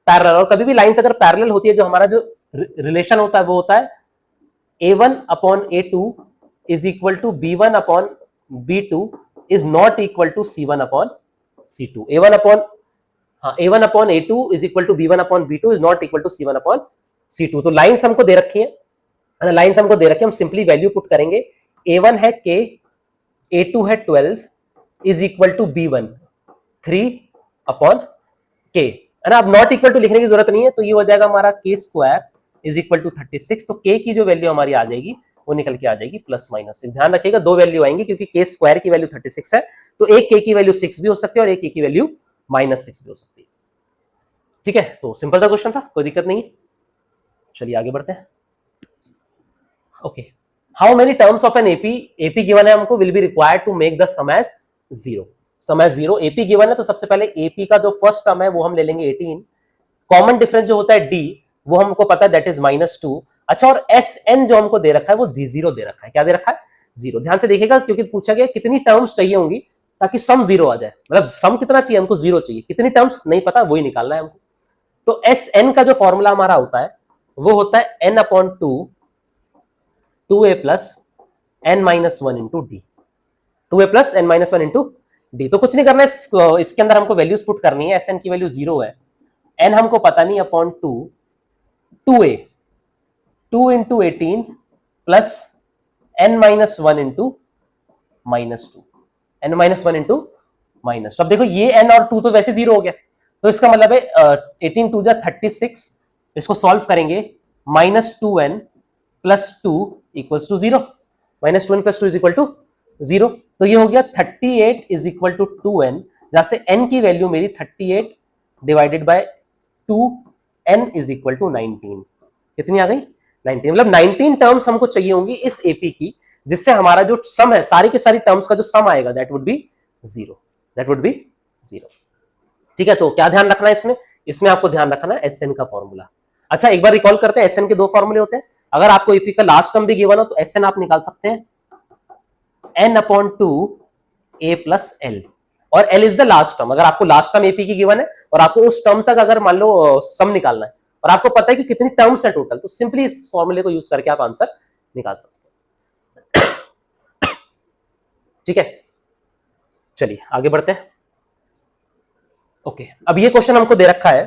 पैरेलल। और कभी भी लाइंस अगर पैरेलल होती है, जो हमारा जो रिलेशन होता है वो होता है A1 upon A2 is equal to B1 upon B2 is not equal to C1 upon C2। A1 upon A2 is equal to B1 upon B2 is not equal to C1 upon C2। तो lines हमको दे रखी है, lines हमको दे रखी है, हम सिंपली वैल्यू पुट करेंगे। A1 है K, A2 है 12 is equal to B1 3 upon K, है ना। अब नॉट इक्वल टू लिखने की जरूरत नहीं है, तो ये हो जाएगा हमारा K square is equal to 36। तो K की जो वैल्यू हमारी आ जाएगी वो निकल के आ जाएगी +-6। ध्यान रखिएगा दो वैल्यू आएंगी, क्योंकि K स्क्वायर की वैल्यू 36 है, तो एक K की वैल्यू 6 भी हो सकती है और एक K की वैल्यू -6 भी हो सकती है। ठीक है, तो सिंपल सा क्वेश्चन था, कोई दिक्कत नहीं है। चलिए आगे बढ़ते हैं। Okay, how many terms of an AP given है हमको, will be required to make the sum as 0। Sum as 0 AP given है, तो सबसे पहले एपी का जो फर्स्ट टर्म है वो हम ले लेंगे 18। कॉमन डिफरेंस जो होता है डी, वो हमको पता है दैट इज -2। अच्छा, और एस एन जो हमको दे रखा है वो D0 दे रखा है। क्या दे रखा है? 0। ध्यान से देखिएगा, क्योंकि पूछा गया कितनी टर्म्स चाहिए होंगी ताकि सम 0 आ जाए, मतलब सम कितना चाहिए हमको, 0 चाहिए। कितनी टर्म्स नहीं पता, वही निकालना है हमको। तो एस एन का जो फॉर्मूला हमारा होता है वो होता है n upon 2a plus n minus 1 into D. 2a plus n minus 1 into D. तो कुछ नहीं करना है, इसके अंदर हमको वैल्यूज पुट करनी है। एस एन की वैल्यू 0 है, n हमको पता नहीं, upon 2a 2 into 18 plus n minus 1 into -2, n minus 1 into minus. अब देखो ये n और 2 तो वैसे 0 हो गया, तो इसका मतलब है 18 2 जा 36, इसको सॉल्व करेंगे, -2n plus 2 equals to 0, -2n plus 2 is equal to 0। तो ये हो गया 38 इज इक्वल टू 2n, जहां से n की वैल्यू मेरी 38 divided by 2, n is equal to 19। कितनी आ गई? 19। मतलब 19 टर्म्स हमको चाहिए होंगी इस एपी की, जिससे हमारा जो सम है, सारी की सारी टर्म्स का जो सम आएगा that would be 0, that would be 0। ठीक है, तो क्या ध्यान रखना है इसमें? इसमें आपको ध्यान रखना है एसएन का फॉर्मूला। अच्छा, एक बार रिकॉल करते हैं, एसएन के दो फॉर्मूले होते हैं। अगर आपको एपी का लास्ट टर्म भी गिवन हो तो एसएन आप निकाल सकते हैं n upon 2 a plus L, और l is the last term. अगर आपको लास्ट टर्म एपी की गिवन है और आपको उस टर्म तक अगर मान लो सम निकालना है और आपको पता है कि कितनी टर्म्स है टोटल, तो सिंपली इस फॉर्मूले को यूज करके आप आंसर निकाल सकते हैं। ठीक है, चलिए आगे बढ़ते हैं। ओके, अब ये क्वेश्चन हमको दे रखा है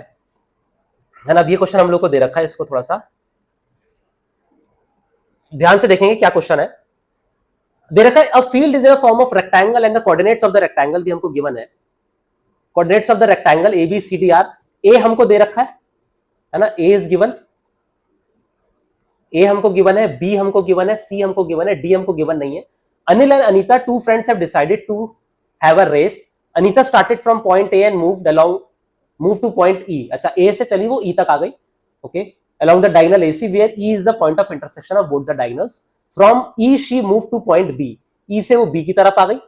ना, अब ये क्वेश्चन हम लोग को दे रखा है, इसको थोड़ा सा ध्यान से देखेंगे क्या क्वेश्चन है। दे रखा है a field is in a form of rectangle and the coordinates of the rectangle भी हमको गिवन है। Coordinates of the rectangle A B C D are, A हमको दे रखा है ना, ए इज गिवन, ए हमको गिवन है, बी हमको गिवन है, सी हमको गिवन है, डी हमको गिवन नहीं है। Anil and Anita, two friends have decided to have a race. Anita started from point A and move to point E. अच्छा, ए से चली वो ई तक आ गई, okay, along the diagonal AC where E is the point of intersection of both the diagonals. From E she moved to point B. E से वो B की तरफ आ गई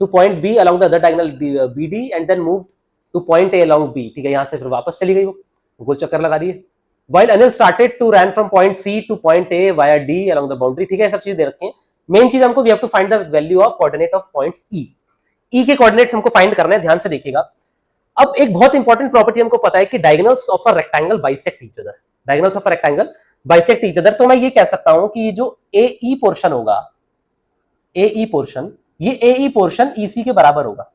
to point B along the other diagonal BD and then moved to point A along B. ठीक है, यहां से फिर वापस चली गई, वो गोल चक्कर लगा दिए। While Anil started to run from point C to point A via D along the boundary. ठीक है, सब चीज दे रखी हैं। मेन चीज हमको we have to find the value of coordinate of points E. E के कोऑर्डिनेट्स हमको फाइंड करने हैं, ध्यान से देखिएगा। अब एक बहुत इंपॉर्टेंट प्रॉपर्टी हमको पता है कि diagonals of a rectangle bisect each other, diagonals of a rectangle bisect each other. तो मैं ये कह सकता हूं कि जो AE पोर्शन होगा, AE पोर्शन, ये AE पोर्शन EC के बराबर होगा,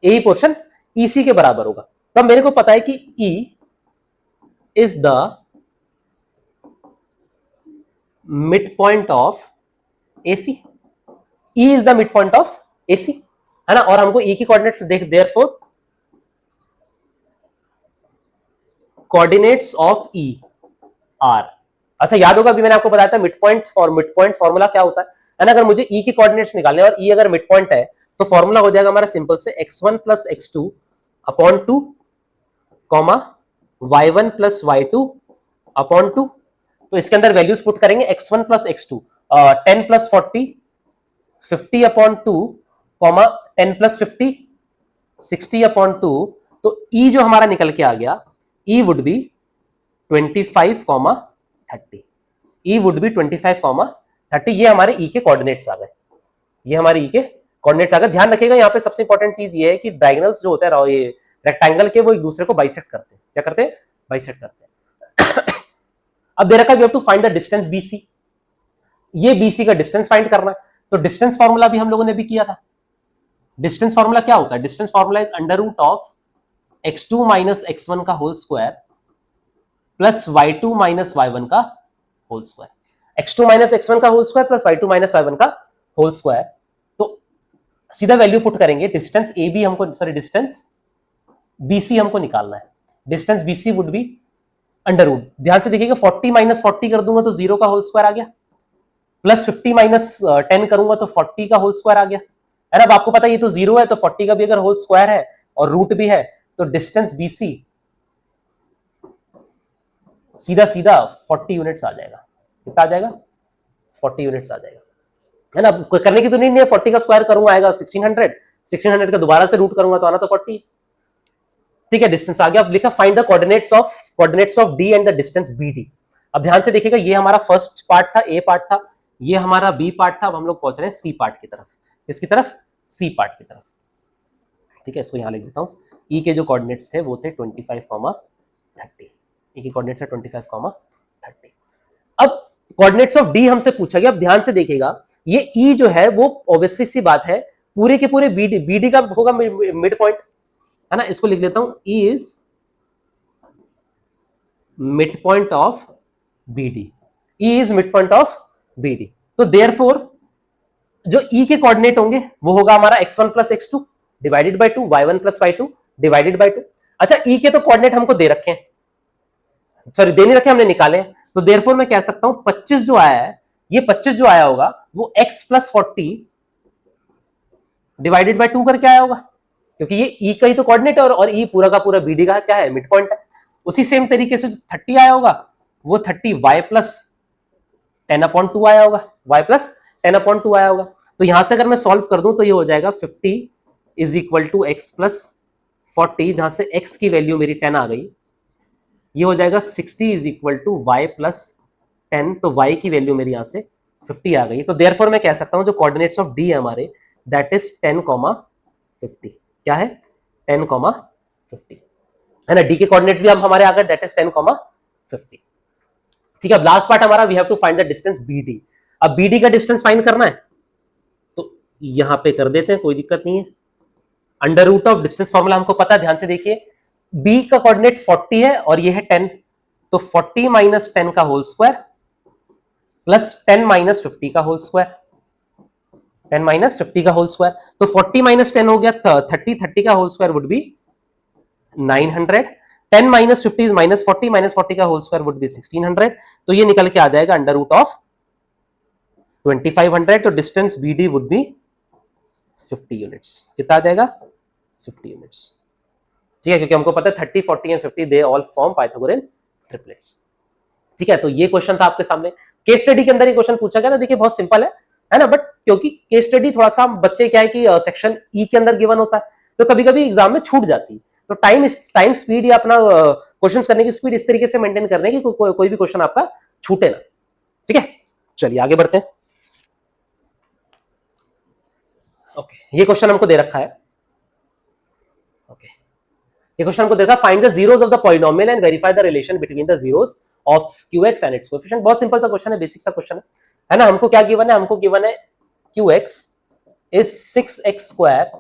AE पोर्शन EC के बराबर होगा। तब मेरे को पता है कि E इज the mid point of AC, E इज the mid point of AC, है ना। और हमको E की कोऑर्डिनेट्स देख, therefore coordinates of E are. अच्छा, याद होगा अभी मैंने आपको बताया था मिड पॉइंट फॉर्मूला क्या होता है ना। अगर मुझे E की कोऑर्डिनेट्स निकालने और E अगर मिड पॉइंट है तो फॉर्मूला हो जाएगा हमारा सिंपल से x1 plus x2 upon 2 comma y1 plus y2 upon 2। तो इसके अंदर वैल्यूज पुट करेंगे, x1 plus x2 10 plus 40 50 upon 2 comma 10 plus 50 60 upon 2। तो ई जो हमारा निकल के आ गया, E would be 25,30, E would be 25,30। ये हमारे ई के कोऑर्डिनेट्स आ गए, ये हमारे ई के कोऑर्डिनेट्स आ गए। ध्यान रखिएगा यहाँ पे सबसे इंपॉर्टेंट चीज ये है कि डायगोनल्स जो होते हैं ये रेक्टेंगल के, वो एक दूसरे को बाइसेक्ट करते हैं। क्या करते हैं? बाइसेक्ट करते हैं। अब दे रखा है we have to find the distance BC, ये बीसी का डिस्टेंस फाइंड करना है। तो डिस्टेंस फॉर्मूला भी हम लोगों ने भी किया था। डिस्टेंस फॉर्मूला क्या होता है? Distance formula is under root of x2 minus x1 का whole square plus y2 minus y1 का whole square. x2 minus x1 का whole square plus y2 minus y1 का होल स्क्वायर। तो सीधा वैल्यू पुट करेंगे, डिस्टेंस ए बी हमको, sorry distance BC हमको निकालना है। Distance BC would be under root, ध्यान से देखिएगा 40 माइनस 40 कर दूंगा तो 0 का होल स्क्वायर आ गया, प्लस 50 माइनस 10 करूंगा तो 40 का होल स्क्वायर आ गया। है ना? अब आपको पता है ये तो 0 है, तो 40 का भी अगर होल स्क्वायर है और रूट भी है तो डिस्टेंस बीसी सीधा सीधा 40 यूनिट्स आ जाएगा। कितना आ जाएगा? 40 यूनिट्स आ जाएगा। है ना? करने की तो नहीं है, 40 का स्क्वायर करूंगा आएगा 1600 का दोबारा से रूट करूंगा तो आना तो 40। ठीक है, डिस्टेंस आ गया। अब लिखा find the coordinates of D and the distance B D. अब ध्यान से देखिएगा, ये हमारा फर्स्ट पार्ट था, ए पार्ट था, ये हमारा बी पार्ट था। अब हम लोग पहुंच रहे हैं सी पार्ट की तरफ। किसकी तरफ? सी पार्ट की तरफ। ठीक है, इसको यहां लिख देता हूं। ई के जो कोऑर्डिनेट्स थे वो थे 25,30। ई के कोऑर्डिनेट्स है 25,30। अब कोऑर्डिनेट्स ऑफ डी हमसे पूछा गया। अब ध्यान से देखिएगा, ये ई जो है वो ऑब्वियसली सी बात है पूरे के पूरे बीडी का होगा मिड पॉइंट, है ना? इसको लिख लेता हूं, E is mid point of BD. E is mid point of BD. तो देयरफॉर जो ई के कोऑर्डिनेट होंगे वो होगा हमारा x1 plus x2 divided by 2, y1 plus y2 divided by 2। अच्छा, ई के तो कोऑर्डिनेट हमको दे रखे हैं, सॉरी दे नहीं रखे, हमने निकाले हैं। तो देयरफॉर मैं कह सकता हूं 25 जो आया है, ये 25 जो आया होगा वो x प्लस 40 डिवाइडेड बाय 2 करके आया होगा, क्योंकि ये ई का ही तो कोऑर्डिनेट है और ई पूरा का पूरा बीडी का क्या है? मिड पॉइंट है। उसी सेम तरीके से जो 30 आया होगा वो 30 y प्लस 10/2 आया होगा, y प्लस 10/2 आया होगा। तो यहां से अगर मैं सॉल्व कर दूं तो ये हो जाएगा 50 is equal to x plus 40, जहां से x की वैल्यू मेरी 10 आ गई। ये हो जाएगा 60 is equal to y plus 10, तो y की वैल्यू मेरी यहां से 50 आ गई। तो देयरफॉर मैं कह सकता हूं जो कोऑर्डिनेट्स ऑफ d है हमारे, दैट इज 10,50। क्या है? 10,50, है ना? डी के कोऑर्डिनेट्स भी अब हमारे आ गए, दैट इज 10,50। ठीक है, अब लास्ट पार्ट हमारा, we have to find the distance BD. अब बीडी का डिस्टेंस फाइंड करना है तो यहां पे कर देते हैं, कोई दिक्कत नहीं है। Under root of distance formula हमको पता है, ध्यान से देखिए, बी का कोऑर्डिनेट 40 है और ये है 10, तो 40 माइनस 10 का होल स्क्वायर प्लस 10 माइनस 50 का होल स्क्वायर, 10 माइनस 50 का होल स्क्वायर। तो 40 माइनस 10 हो गया 30 का whole square would be 900, 10 minus 50 is minus 40 का होल स्क्वायर वुड बी 1600। तो ये निकल के आ जाएगा अंडर रूट ऑफ 2500। तो distance BD would be 50 units. कितना आ जाएगा? 50 यूनिट्स। ठीक है, क्योंकि हमको पता है 30, 40 and 50 they all form Pythagorean triplets. ठीक है, तो ये क्वेश्चन था आपके सामने। केस स्टडी के अंदर ये क्वेश्चन पूछा गया था। देखिए बहुत सिंपल है ना? बट क्योंकि केस स्टडी थोड़ा सा बच्चे क्या है कि सेक्शन ई के अंदर गिवन होता है, तो कभी कभी एग्जाम में छूट जाती है। तो टाइम स्पीड या अपना क्वेश्चन करने की स्पीड इस तरीके से मेंटेन करने की कोई भी क्वेश्चन आपका छूटे ना। ठीक है, चलिए आगे बढ़ते हैं। ओके, ये क्वेश्चन हमको दे रखा है। ओके, ये क्वेश्चन हमको देखा, find the zeros of the polynomial and verify the relation between the zeros of qx and its coefficient. बहुत सिंपल सा क्वेश्चन है, बेसिक सा क्वेश्चन है ना? हमको क्या गिवन है? हमको गिवन है qx is 6x square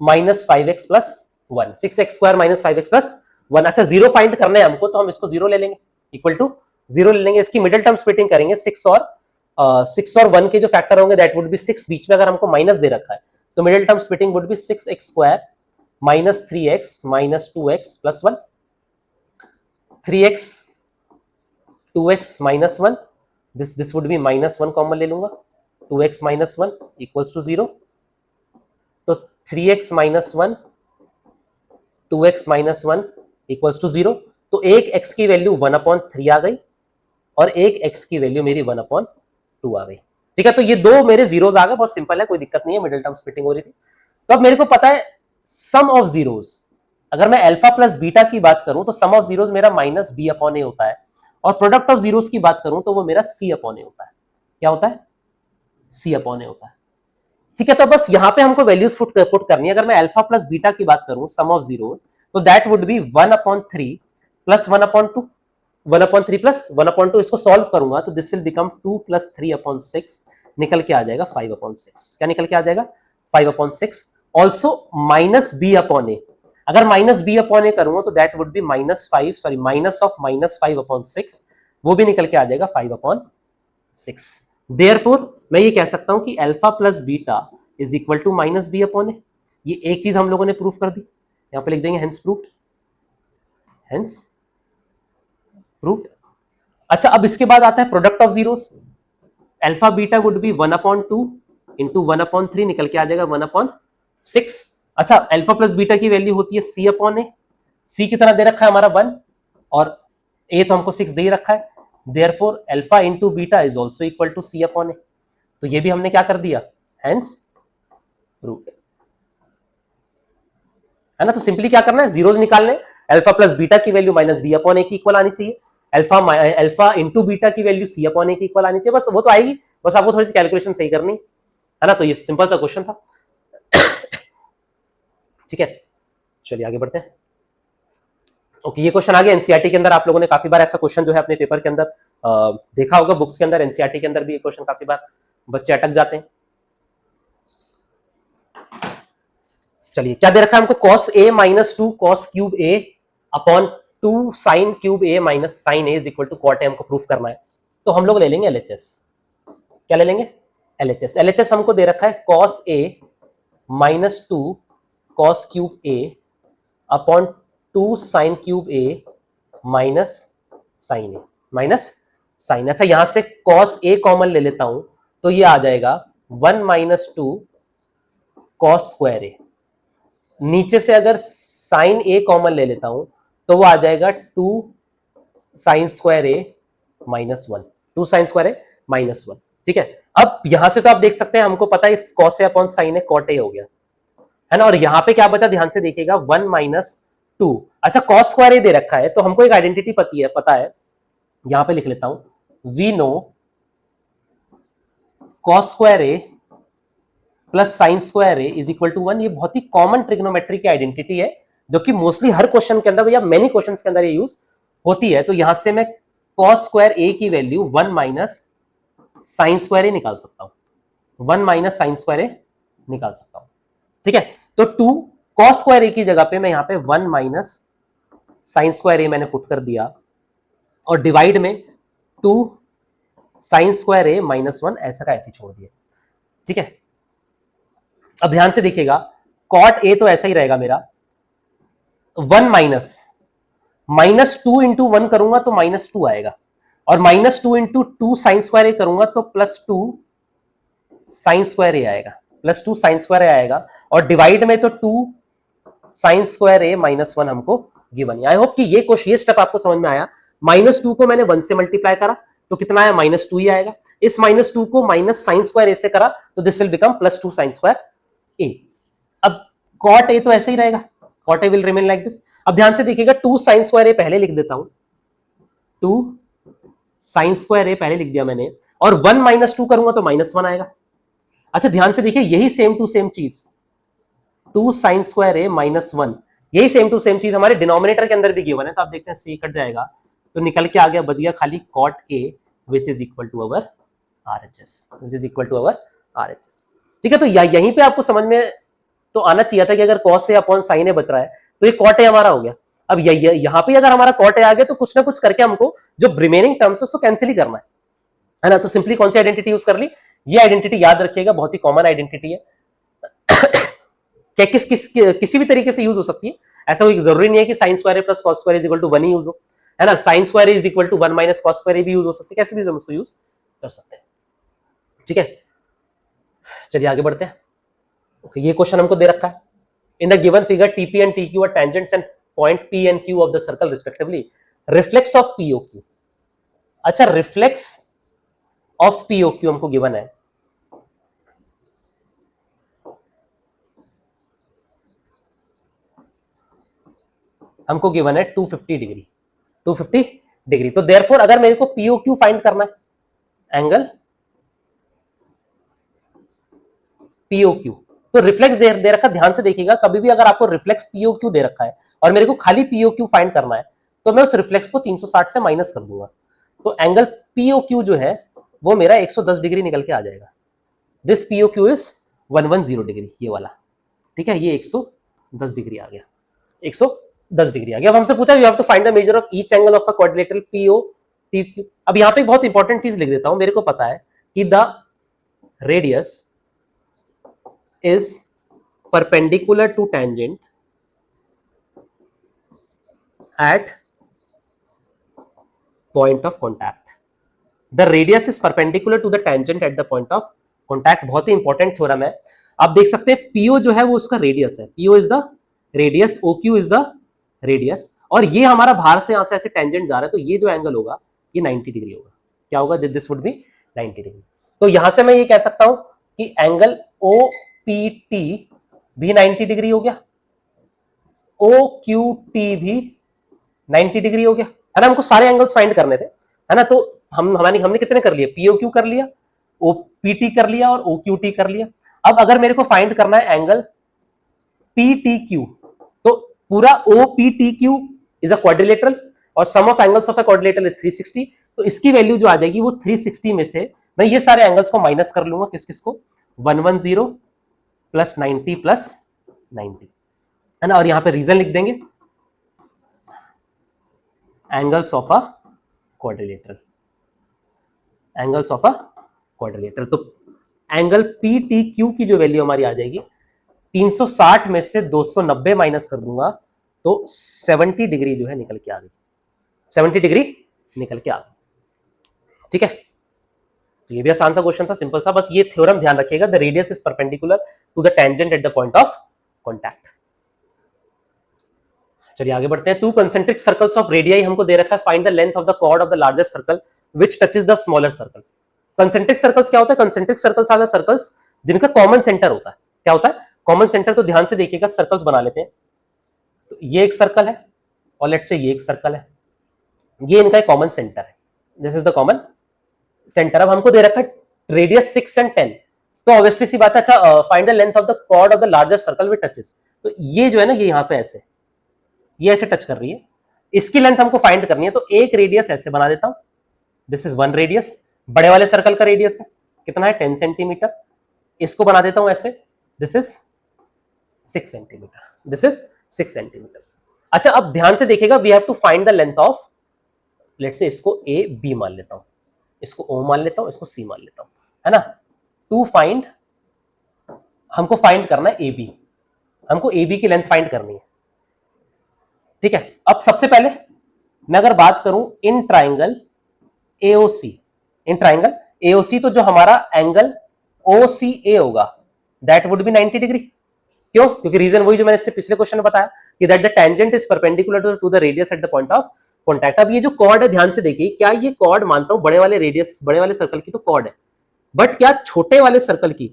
minus 5x plus 1, 6x square minus 5x plus 1। अच्छा, जीरो फाइंड करना है हमको, तो हम इसको जीरो ले लेंगे, इक्वल टू जीरो ले लेंगे। इसकी मिडिल टर्म स्प्लिटिंग करेंगे, 6 और 1 के जो फैक्टर होंगे दैट वुड बी 6। बीच में अगर हमको माइनस दे रखा है तो middle term splitting would be 6x square minus 3x minus 2x plus 1, 3x 2x minus 1, this would be minus 1 common ले लूंगा, 2x माइनस 1 इक्वल्स टू 0। तो 3x minus 1 2x minus 1 equals to 0। तो एक x की value 1/3 आ गई और एक x की वैल्यू मेरी 1/2 आ गई। ठीक है, तो ये दो मेरे जीरोस आ गए, बहुत सिंपल है, कोई दिक्कत नहीं है, मिडिल टर्म स्प्लिटिंग हो रही थी। तो अब मेरे को पता है सम ऑफ जीरोस, अगर मैं अल्फा प्लस बीटा की बात करूं तो सम ऑफ जीरोस मेरा माइनस बी अपॉन ए होता है, और प्रोडक्ट ऑफ जीरोस की बात करूं तो वो मेरा सी अपॉन ए होता है। क्या होता है? सी अपॉन ए होता है। ठीक है, तो बस यहां पे हमको वैल्यूज पुट करनी है। अगर मैं अल्फा प्लस बीटा की बात करूं सम ऑफ जीरोस, तो that would be 1/3 plus 1/2, 1/3 plus 1/2। इसको सॉल्व करूंगा तो दिस विल बिकम 2 प्लस 3/6, निकल के आ जाएगा 5/6। क्या निकल के आ जाएगा? 5/6। ऑल्सो माइनस बी अपॉन ए, अगर माइनस बी अपॉन ए करूंगा तो that would be minus of -5/6, वो भी निकल के आ जाएगा 5/6। देयरफॉर मैं ये कह सकता हूं कि alpha plus beta is equal to minus B upon A. ये एक चीज हम लोगों ने प्रूफ कर दी, यहां पे लिख देंगे हेंस प्रूफ्ड, हेंस प्रूफ्ड। अच्छा, अब इसके बाद आता है product of zeros. Alpha beta would be 1/2 into 1/3, निकल के आ जाएगा 1/6। अच्छा, अल्फा प्लस बीटा की वैल्यू होती है सी अपॉन ए। सी कितना दे रखा है हमारा 1, और ए तो हमको 6 दे ही रखा है। Therefore alpha into beta is also equal to C upon A. तो ये भी हमने क्या कर दिया? हेंस प्रूव्ड, है ना। तो सिंपली क्या करना है? जीरोस निकालने, अल्फा प्लस बीटा की वैल्यू माइनस बी अपॉन ए की इक्वल आनी चाहिए, अल्फा इंटू बीटा की वैल्यू सी अपॉन ए की इक्वल आनी चाहिए। बस वो तो आएगी, बस आपको थोड़ी सी कैलकुलेशन सही करनी है ना। तो ये सिंपल सा क्वेश्चन था। ठीक है, चलिए आगे बढ़ते हैं। ओके, ये क्वेश्चन आ गया एनसीईआरटी के अंदर। आप लोगों ने काफी बार ऐसा क्वेश्चन जो है अपने पेपर के अंदर देखा होगा, बुक्स के अंदर, एनसीईआरटी के अंदर भी ये क्वेश्चन काफी बार बच्चे अटक जाते हैं। चलिए, क्या दे रखा है हमको? cos a minus 2 cos cube a upon 2 sin cube a minus sin a is equal to cot a हमको प्रूफ करना है। तो हम लोग ले लेंगे LHS। क्या ले लेंगे? LHS। LHS हमको दे रखा है cos a minus 2 cos cube a upon 2 sin cube a minus sin a, minus sin। अच्छा, यहां से cos a कॉमन ले लेता हूं तो ये आ जाएगा 1 माइनस 2 cos स्क्वायर a। नीचे से अगर साइन ए कॉमन ले लेता हूं तो वो आ जाएगा 2 sine square A minus 1, 2 sine square A minus 1। ठीक है, अब यहां से तो आप देख सकते हैं, हमको पता है cos A upon sine A cot A हो गया, है ना। और यहां पे क्या बचा? ध्यान से देखिएगा 1 माइनस 2। अच्छा, कॉस स्क्वायर ए दे रखा है तो हमको एक आइडेंटिटी पता है, यहां पे लिख लेता हूं, we know cos square A plus sine square A is equal to 1। ये बहुत ही कॉमन ट्रिग्नोमेट्री की आइडेंटिटी है, जो कि मोस्टली हर क्वेश्चन के अंदर या मेनी क्वेश्चन के अंदर ये यूज होती है। तो यहां से मैं कॉस स्क्वायर ए की वैल्यू 1 माइनस साइन स्क्वायर ए निकाल सकता हूं, 1 माइनस साइन स्क्वायर ए निकाल सकता हूं। ठीक है, तो 2 कॉस स्क्वायर ए की जगह पे मैं यहां पे 1 माइनस साइन स्क्वायर ए मैंने पुट कर दिया, और डिवाइड में 2 साइन स्क्वायर ए माइनस 1 ऐसा का ऐसे छोड़ दिया। ठीक है, अब ध्यान से देखिएगा, कॉट ए तो ऐसा ही रहेगा मेरा, 1 माइनस 2 इंटू 1 करूंगा तो माइनस 2 आएगा, और माइनस 2 इंटू 2 साइन स्क्वायर ए करूंगा तो प्लस 2 साइन स्क्वायर ए आएगा, प्लस 2 साइन स्क्वायर ए आएगा, और डिवाइड में तो 2 साइन स्क्वायर ए माइनस 1 हमको गिवन है। आई होप कि ये स्टेप आपको समझ में आया। माइनस 2 को मैंने 1 से मल्टीप्लाई करा तो कितना आया? माइनस 2 ही आएगा। इस माइनस 2 को माइनस साइन स्क्वायर ए से करा तो this will become plus 2 sine square A. अब कॉट ए तो ऐसे ही रहेगा, cot A will remain like this. अब ध्यान से देखिएगा, 2 साइन स्क्वायर ए पहले लिख देता हूं, 2 साइन स्क्वायर ए पहले लिख दिया मैंने, और 1 माइनस 2 करूंगा तो माइनस 1 आएगा। अच्छा, ध्यान से देखिए, यही सेम टू सेम चीज 2 साइन स्क्वायर ए माइनस 1, यही सेम टू सेम चीज हमारे डिनोमिनेटर के अंदर भी गिवन है। तो आप देखते हैं सी कट जाएगा तो निकल के आ गया, बच गया खाली cot A which is equal to our RHS, which is equal to our RHS. ठीक है, तो यहीं पे आपको समझ में तो आना चाहिए था कि अगर कॉस ए अपॉन साइन ए बच रहा है तो ये कॉट ए हमारा हो गया। अब यहां पे अगर हमारा कॉट ए आ गया तो कुछ ना कुछ करके हमको जो रिमेनिंग टर्म्स है उसको कैंसिल ही करना है ना। तो सिंपली कौन सी आइडेंटिटी यूज कर ली? ये आइडेंटिटी याद रखिएगा, बहुत ही कॉमन आइडेंटिटी है क्या किसी भी तरीके से यूज हो सकती है। ऐसा कोई जरूरी नहीं है कि sine square plus cos square is equal to 1 ही यूज हो, है ना। Sine square is equal to 1 minus cos square भी यूज हो सकती है, कैसे भी हम उसको यूज कर सकते हैं। ठीक है, चलिए आगे बढ़ते हैं। ओके, ये क्वेश्चन हमको दे रखा है, in the given figure TP and TQ are tangents and point P and Q of the circle respectively, reflex of POQ. अच्छा, रिफ्लेक्स ऑफ पीओक्यू हमको गिवन है। हमको गिवन है 250 डिग्री, 250 डिग्री। तो देयरफॉर अगर मेरे को पीओक्यू फाइंड करना है, एंगल पीओक्यू, तो रिफ्लेक्स दे रखा, ध्यान से देखिएगा, कभी भी अगर आपको रिफ्लेक्स पीओक्यू दे रखा है और मेरे को खाली पीओक्यू फाइंड करना है, तो मैं उस रिफ्लेक्स को 360 से माइनस कर दूंगा, तो एंगल पीओक्यू जो है वो मेरा 110 डिग्री निकल के आ जाएगा। दिस पीओक्यू इज 110 डिग्री, ये वाला, ठीक है, ये 110 डिग्री आ गया, 110 डिग्री आ गया। अब हमसे पूछा you have to find the measure of each angle of a quadrilateral PO T Q. अब यहाँ पे एक बहुत इंपॉर्टेंट चीज लिख देता हूं, मेरे को पता है कि the radius is perpendicular to tangent at point of contact. The radius is perpendicular to the tangent at the point of contact, बहुत ही इंपॉर्टेंट थ्योरम है। आप देख सकते हैं पीओ जो है वो उसका रेडियस है, PO is the radius, O Q is the radius, और ये हमारा बाहर से यहां से ऐसे टेंजेंट जा रहा है, तो ये जो एंगल होगा ये 90 डिग्री होगा। क्या होगा? This would be 90 degree. तो यहां से मैं ये कह सकता हूं कि एंगल ओ पी टी भी 90 डिग्री हो गया, ओ क्यू टी भी 90 डिग्री हो गया, है ना। हमको सारे एंगल्स फाइंड करने थे, है ना। तो हमने कितने कर लिए? पीओ क्यू कर लिया, ओ पी टी कर लिया और ओ क्यू टी कर लिया। अब अगर मेरे को फाइंड करना है एंगल पी टी क्यू, तो पूरा O P T Q is a quadrilateral और sum of angles of a quadrilateral is 360, तो इसकी वैल्यू जो आ जाएगी वो 360 में से मैं ये सारे एंगल्स को माइनस कर लूंगा, किस किस को, 110 प्लस 90 प्लस 90, है ना। और यहां पे रीजन लिख देंगे, angles of a quadrilateral, angles of a quadrilateral. तो एंगल पी टी क्यू की जो वैल्यू हमारी आ जाएगी, 360 में से 290 माइनस कर दूंगा तो 70 डिग्री जो है निकल के आ गई, 70 डिग्री निकल के आ गई, ठीक है। तो ये भी आसान सा क्वेश्चन था, सिंपल सा, बस ये थ्योरम ध्यान रखिएगा, the radius is perpendicular to the tangent at the point of contact. चलिए आगे बढ़ते हैं। Two concentric circles of radii हमको दे रखा है, find the length of the chord of the largest circle which touches the smaller circle. Concentric circles क्या होता है? Concentric circles are the circles जिनका कॉमन सेंटर होता है। क्या होता है? Common centre. तो ध्यान से देखिएगा, सर्कल्स बना लेते हैं। तो ये एक सर्कल है और लेट्स से ये एक सर्कल है, ये इनका एक कॉमन सेंटर है, this is the common centre. अब हमको दे रखा है रेडियस 6 एंड 10, तो ऑब्वियसली सी बात है, अच्छा find the length of the chord of the largest circle which touches, तो ये जो है ना, ये यहाँ पे ऐसे, ये ऐसे टच कर रही है, इसकी लेंथ हमको फाइंड करनी है। तो एक रेडियस ऐसे बना देता हूं, दिस इज वन रेडियस, बड़े वाले सर्कल का रेडियस है कितना है? 10 सेंटीमीटर। इसको बना देता हूं ऐसे, this is 6 centimetre, this is 6 centimetre. अच्छा अब ध्यान से देखिएगा, we have to find the length of, let's say इसको ए बी मान लेता हूं, इसको ओ मान लेता हूं, इसको सी मान लेता हूं, है ना। टू फाइंड, हमको फाइंड करना है ए बी, हमको ए बी की लेंथ फाइंड करनी है, ठीक है। अब सबसे पहले मैं अगर बात करूं in triangle AOC, in triangle AOC, तो जो हमारा एंगल ओसीए होगा दैट वुड बी 90 डिग्री। क्यों? क्योंकि रीजन वही जो मैंने इससे पिछले क्वेश्चन में बताया कि that the tangent is perpendicular to the radius at the point of contact. अब ये जो कॉर्ड है, ध्यान से देखिए, क्या ये कॉर्ड मानता हूं बड़े वाले रेडियस, बड़े वाले सर्कल की तो कॉर्ड है, बट क्या छोटे वाले सर्कल की,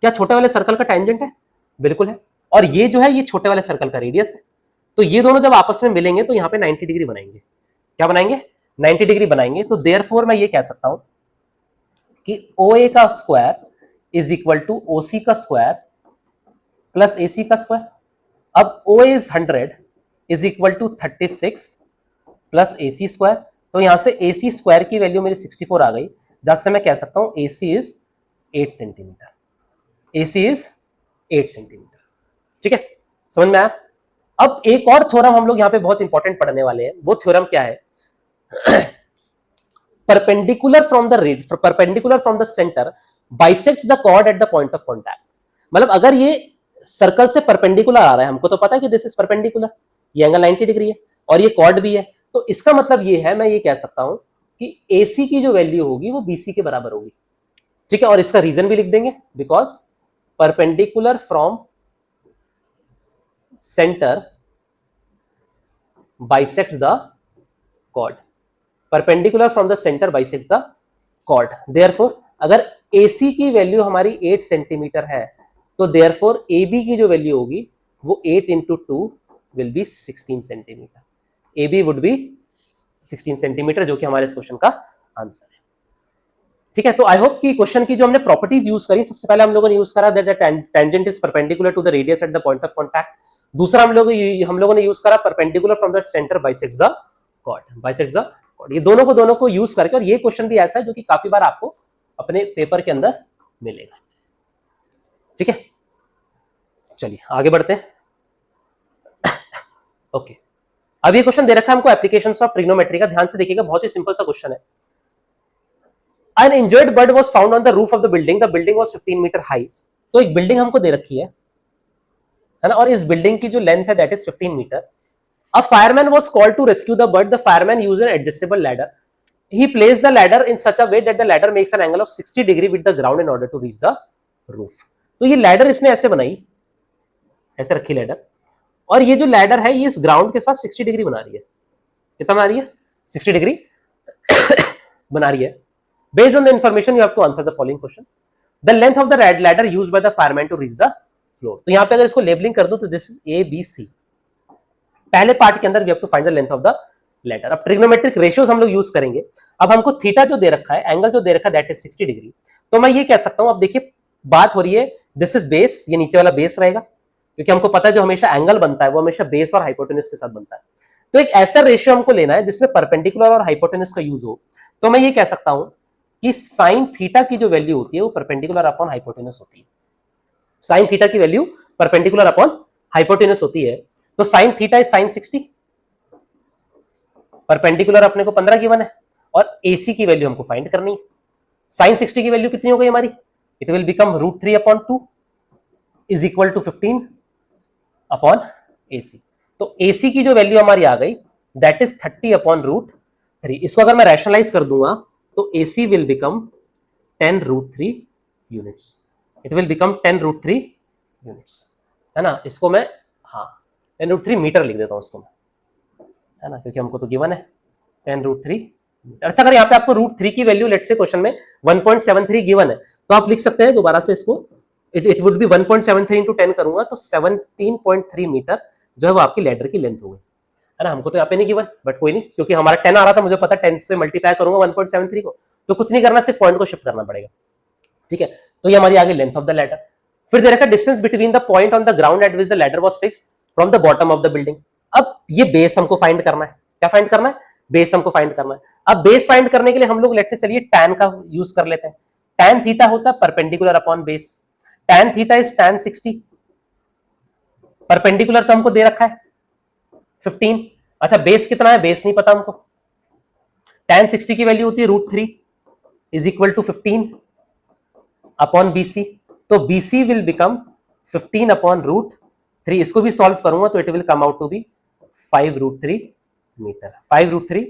क्या छोटे वाले सर्कल का टेंजेंट है? बिल्कुल है। और ये जो है, ये छोटे वाले सर्कल का रेडियस है, तो ये दोनों जब आपस में मिलेंगे तो यहाँ पे 90 डिग्री बनाएंगे। क्या बनाएंगे? 90 डिग्री बनाएंगे। तो देयरफॉर मैं ये कह सकता हूं कि OA का square is equal to OC का स्क्वायर प्लस AC का स्क्वायर। अब OA is 100 is equal to 36 plus AC square, तो यहां से AC स्क्वायर की वैल्यू मेरी 64 आ गई, जैसे मैं कह सकता हूं AC is 8 centimetre, AC is 8 centimetre, ठीक है, समझ में आया। अब एक और थ्योरम हम लोग यहां पे बहुत इंपॉर्टेंट पढ़ने वाले हैं, वो थ्योरम क्या है? Perpendicular from the centre bisects the chord at the point of contact. मतलब अगर ये सर्कल से परपेंडिकुलर आ रहा है, हमको तो पता है कि दिस इज परपेंडिकुलर, ये एंगल 90 डिग्री है और ये कॉर्ड भी है, तो इसका मतलब ये है, मैं ये कह सकता हूं कि AC की जो वैल्यू होगी वो BC के बराबर होगी, ठीक है। और इसका रीजन भी लिख देंगे, because perpendicular from centre bisects the chord, perpendicular from the center bisects the chord, therefore अगर AC की वैल्यू हमारी 8 सेंटीमीटर है, तो therefore AB की जो वैल्यू होगी वो 8 into 2 will be 16 centimetre, A B would be 16 centimetre, जो कि हमारे इस क्वेश्चन का आंसर है। ठीक है, तो आई होप कि क्वेश्चन की जो हमने प्रॉपर्टीज यूज करी, सबसे पहले हम लोगों ने यूज करा that the tangent is perpendicular to the radius at the point of contact. दूसरा हम लोगों ने यूज करा perpendicular from the centre bisects the chord, bisects the chord. ये दोनों को यूज करके, और ये क्वेश्चन भी ऐसा है जो कि काफी बार आपको अपने पेपर के अंदर मिलेगा। ठीक है, चलिए आगे बढ़ते हैं। ओके, अब ये क्वेश्चन दे रखा है हमको एप्लीकेशंस ऑफ ट्रिग्नोमेट्री का, ध्यान से देखिएगा, बहुत ही सिंपल सा क्वेश्चन है। An injured bird was found on the roof of the building. The building was 15 metre high. तो एक बिल्डिंग हमको दे रखी है ना, और इस बिल्डिंग की जो लेंथ है that is 15 metre. A fireman was called to rescue the bird. The fireman used an adjustable ladder. He placed the ladder in such a way that the ladder makes an angle of 60 degree with the ground in order to reach the roof. तो ये ladder इसने ऐसे बनाई, ऐसे रखी ladder, और ये जो लैडर है ये इस ग्राउंड के साथ 60 डिग्री बना रही है। कितना बना रही है? 60 डिग्री बना रही है। Based on the information, you have to answer the following questions. The length of the ladder used by the fireman to reach the floor. तो यहाँ पे अगर इसको लेबलिंग कर दूं तो this is A, B, C. पहले पार्ट के अंदर we have to find the length of the ladder. अब ट्रिग्नोमेट्रिक रेशियोज हम लोग यूज करेंगे। अब हमको थीटा जो दे रखा है, एंगल जो दे रखा है दैट इज 60 डिग्री। तो मैं ये कह सकता हूं, अब देखिए बात हो रही है, दिस इज बेस, ये नीचे वाला बेस रहेगा, क्योंकि हमको पता है जो हमेशा एंगल बनता है वो हमेशा बेस और हाइपोटेनस के साथ बनता है। तो एक ऐसा रेशियो हमको लेना है जिसमें परपेंडिकुलर और हाइपोटेनस का यूज हो। तो मैं ये कह सकता हूं कि साइन थीटा की जो वैल्यू होती है वो परपेंडिकुलर अपॉन हाइपोटेनस होती है। साइन थीटा की वैल्यू परपेंडिकुलर अपॉन हाइपोटेनस होती है। तो sine theta is sine 60, perpendicular अपने को 15 गिवन है, और एसी की वैल्यू हमको फाइंड करनी है। साइन 60 की वैल्यू कितनी हो गई हमारी? It will become √3/2 is equal to 15 upon AC. तो एसी की जो वैल्यू हमारी आ गई दैट इज 30/√3। इसको अगर मैं रैशनलाइज कर दूंगा तो AC will become 10√3 units. It will become 10√3 units, है ना। इसको मैं 10√3 मीटर लिख देता हूं इसको मैं, है ना, क्योंकि हमको तो गिवन है 10√3 मीटर। अच्छा, अगर यहाँ पे आपको √3 की वैल्यू लेट्स से क्वेश्चन में 1.73 गिवन है तो आप लिख सकते हैं दोबारा से इसको, इट वुड बी 1.73 इंटू 10 करूंगा तो 17.3 मीटर जो है वो आपकी लैडर की लेंथ हो गई, है ना। हमको तो यहाँ पे नहीं गिवन, बट कोई नहीं, क्योंकि हमारा 10 आ रहा था, मुझे पता 10 से मल्टीप्लाई करूंगा 1.73 को, तो कुछ नहीं करना, सिर्फ पॉइंट को शिफ्ट करना पड़ेगा। ठीक है, तो ये हमारी आगे लेंथ ऑफ द लैडर। फिर दे रखा distance between the point on the ground eight which the ladder was fixed from the bottom of the building. अब ये बेस हमको फाइंड करना है। क्या फाइंड करना है? बेस हमको फाइंड करना है। अब बेस फाइंड करने के लिए हम लोग लेट्स से चलिए tan का यूज कर लेते हैं। tan थीटा होता है perpendicular upon base. tan theta is tan 60, perpendicular तो हमको दे रखा है 15। अच्छा, बेस कितना है? बेस नहीं पता हमको। tan 60 की वैल्यू होती है √3 is equal to 15 upon BC। तो BC विल बिकम 15 अपॉन √3। इसको भी सॉल्व करूंगा तो it will come out to be 5√3 metre. 5√3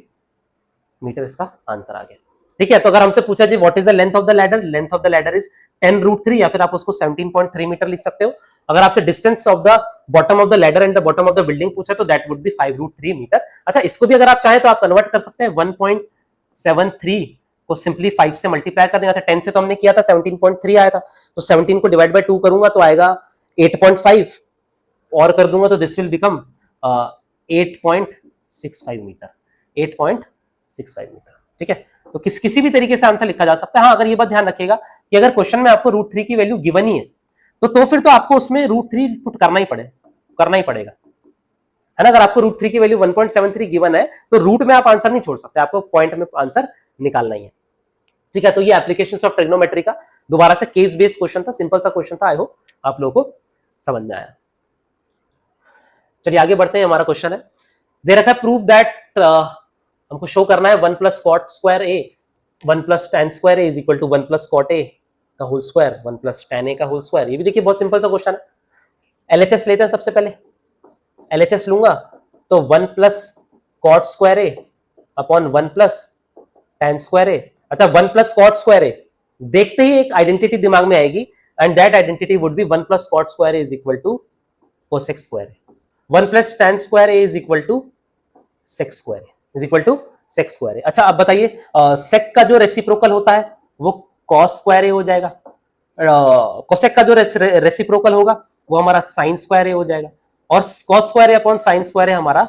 metre इसका आंसर आ गया। ठीक है, तो अगर हमसे पूछा जी what is the length of the ladder, length of the ladder is 10√3, या फिर आप उसको 17.3 मीटर लिख सकते हो। अगर आपसे distance of the bottom of the ladder and the bottom of the building पूछा तो दैट वुड बी 5√3 मीटर। अच्छा, इसको भी अगर आप चाहें तो आप कन्वर्ट कर सकते हैं। 1.73 को सिंपली 5 से मल्टीप्लाई कर देंगे। 10 से तो हमने किया था, 17.3 आया था, तो 17 को डिवाइड बाय 2 करूंगा तो आएगा 8.5, और कर दूंगा तो this will become 8.65 metre. 8.65 metre. ठीक है, तो किसी भी तरीके से आंसर लिखा जा सकता है। हाँ, अगर ये बात ध्यान रखिएगा कि अगर क्वेश्चन में आपको √3 की वैल्यू गिवन ही है तो फिर तो आपको उसमें √3 पुट करना ही पड़ेगा, है ना। अगर आपको √3 की वैल्यू 1.73 गिवन है तो रूट में आप आंसर नहीं छोड़ सकते, आपको पॉइंट में आंसर निकालना ही है। ठीक है, तो ये एप्लीकेशंस ऑफ ट्रिग्नोमेट्री का दोबारा से केस बेस्ड क्वेश्चन था, सिंपल सा क्वेश्चन था। आई होप आप लोगों को समझ में आया। चलिए आगे बढ़ते हैं। हमारा क्वेश्चन है, दे रखा है प्रूव दैट, हमको शो करना है 1 + cot square a 1 + tan square a is equal to 1 + cot a का होल स्क्वायर 1 + tan a का होल स्क्वायर। ये भी देखिए बहुत सिंपल सा क्वेश्चन है। LHS लेते हैं सबसे पहले। LHS लूंगा तो 1 + cot square a upon 1 + tan square a। अच्छा, 1 + cot स्क्वायर a देखते ही एक आइडेंटिटी दिमाग में आएगी, and that identity would be 1 + cot square a is equal to cosec square a। 1 + tan square a is equal to sec square a is equal to sec square a। अच्छा, अब बताइए sec का जो reciprocal होता है वो cos square a हो जाएगा, cosec का जो रेसिप्रोकल होगा वो हमारा sin स्क्वायर a हो जाएगा, और cos square A upon sign square ए हमारा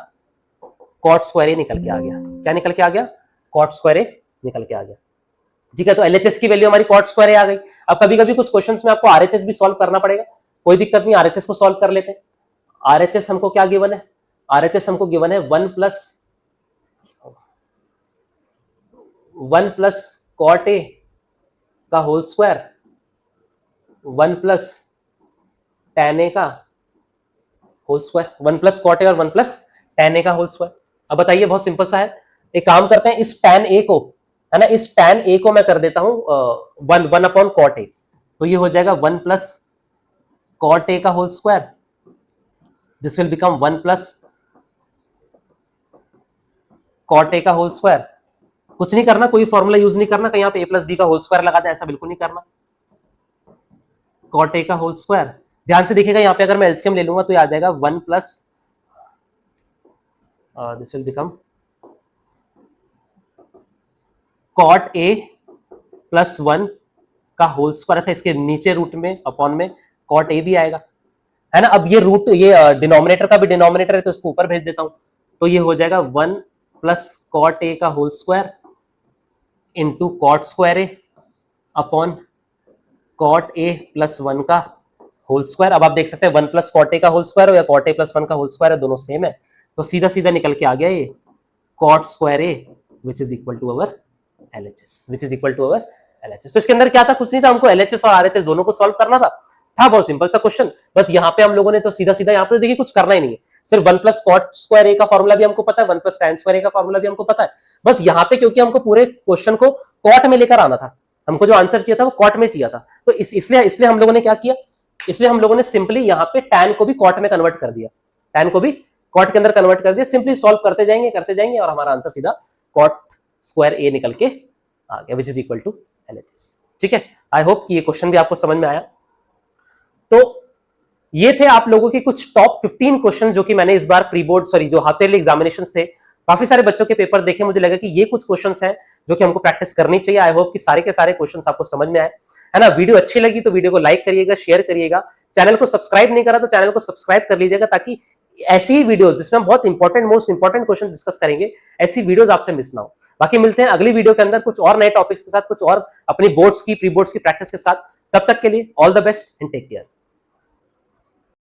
cot स्क्वायर ए निकल के आ गया। क्या निकल के आ गया? cot स्क्वायर ए निकल के आ गया। ठीक है, तो एलएचएस की वैल्यू हमारी cot स्क्वायर ए आ गई। अब कभी कभी कुछ क्वेश्चंस में आपको आरएचएस भी सॉल्व करना पड़ेगा, कोई दिक्कत नहीं, आरएचएस को सॉल्व कर लेते हैं। आरएचएस हमको क्या गिवन है? आरएचएस हमको गिवन है 1 प्लस कॉट ए का whole square 1 plus tan A का whole square, 1 plus cot A और 1 प्लस tan ए का होल स्क्वायर। अब बताइए, बहुत सिंपल सा है, एक काम करते हैं, इस tan ए को, है ना, इस tan ए को मैं कर देता हूं 1 अपॉन कॉट ए, तो ये हो जाएगा 1 प्लस कॉट ए का whole square, this will become 1 plus cot A का होल स्क्वायर। कुछ नहीं करना, कोई फॉर्मूला यूज नहीं करना, कहीं यहाँ पे ए प्लस बी का होल स्क्वायर लगा दें, ऐसा बिल्कुल नहीं करना। कॉट ए का होल स्क्वायर, ध्यान से देखिएगा, यहाँ पे अगर मैं एलसीएम ले लूंगा तो ये आ जाएगा 1 plus, this will become cot A plus 1 का होल स्क्वायर। अच्छा, इसके नीचे रूट में अपॉन में कॉट ए भी आएगा, है ना। अब ये रूट, ये डिनोमिनेटर का भी डिनोमिनेटर है तो इसको ऊपर भेज देता हूं, तो ये हो जाएगा 1 प्लस कॉट ए का whole square into cot square A upon cot A plus 1 का होल स्क्वायर। अब आप देख सकते हैं 1 प्लस कॉट ए का होल स्क्वायर हो या कॉट ए प्लस 1 का होल स्क्वायर है, दोनों सेम है, तो सीधा सीधा निकल के आ गया ये cot square A which is equal to our LHS, which is equal to our LHS. तो इसके अंदर क्या था? कुछ नहीं था, हमको एलएचएस और आरएचएस दोनों को सॉल्व करना था बहुत सिंपल सा क्वेश्चन। बस यहाँ पे हम लोगों ने तो सीधा सीधा यहाँ पे देखिए कुछ करना ही नहीं है, सिर्फ 1 प्लस कॉट स्क्वायर ए का फॉर्मूला भी हमको पता है, 1 प्लस tan स्क्वायर ए का फॉर्मूला भी हमको पता है। बस यहाँ पे क्योंकि हमको पूरे क्वेश्चन को कॉट में लेकर आना था, हमको जो आंसर चाहिए था वो कॉट में चाहिए था, तो इसलिए हम लोगों ने क्या किया, इसलिए हम लोगों ने सिंपली यहाँ पे tan को भी कॉट में कन्वर्ट कर दिया, tan को भी कॉट के अंदर कन्वर्ट कर दिया। सिंपली सॉल्व करते जाएंगे और हमारा आंसर सीधा कॉट स्क्वायर ए निकल के आ गया, which is equal to LHS. ठीक है, आई होप कि ये क्वेश्चन भी आपको समझ में आया। तो ये थे आप लोगों के कुछ टॉप 15 क्वेश्चन जो कि मैंने इस बार प्री बोर्ड, सॉरी, जो हाफ ईयरली एग्जामिनेशंस थे, काफी सारे बच्चों के पेपर देखे, मुझे लगा कि ये कुछ क्वेश्चंस हैं जो कि हमको प्रैक्टिस करनी चाहिए। आई होप कि सारे के सारे क्वेश्चंस आपको समझ में आए, है ना। वीडियो अच्छी लगी तो वीडियो को लाइक करिएगा, शेयर करिएगा, चैनल को सब्सक्राइब नहीं करा तो चैनल को सब्सक्राइब कर लीजिएगा, ताकि ऐसी ही वीडियोस जिसमें हम बहुत important, most important question discuss करेंगे, ऐसी वीडियोस आपसे मिस ना हो। बाकी मिलते हैं अगली वीडियो के अंदर कुछ और नए टॉपिक्स के साथ, कुछ और अपनी बोर्ड्स की, प्री बोर्ड्स की प्रैक्टिस के साथ। तब तक के लिए all the best and take care.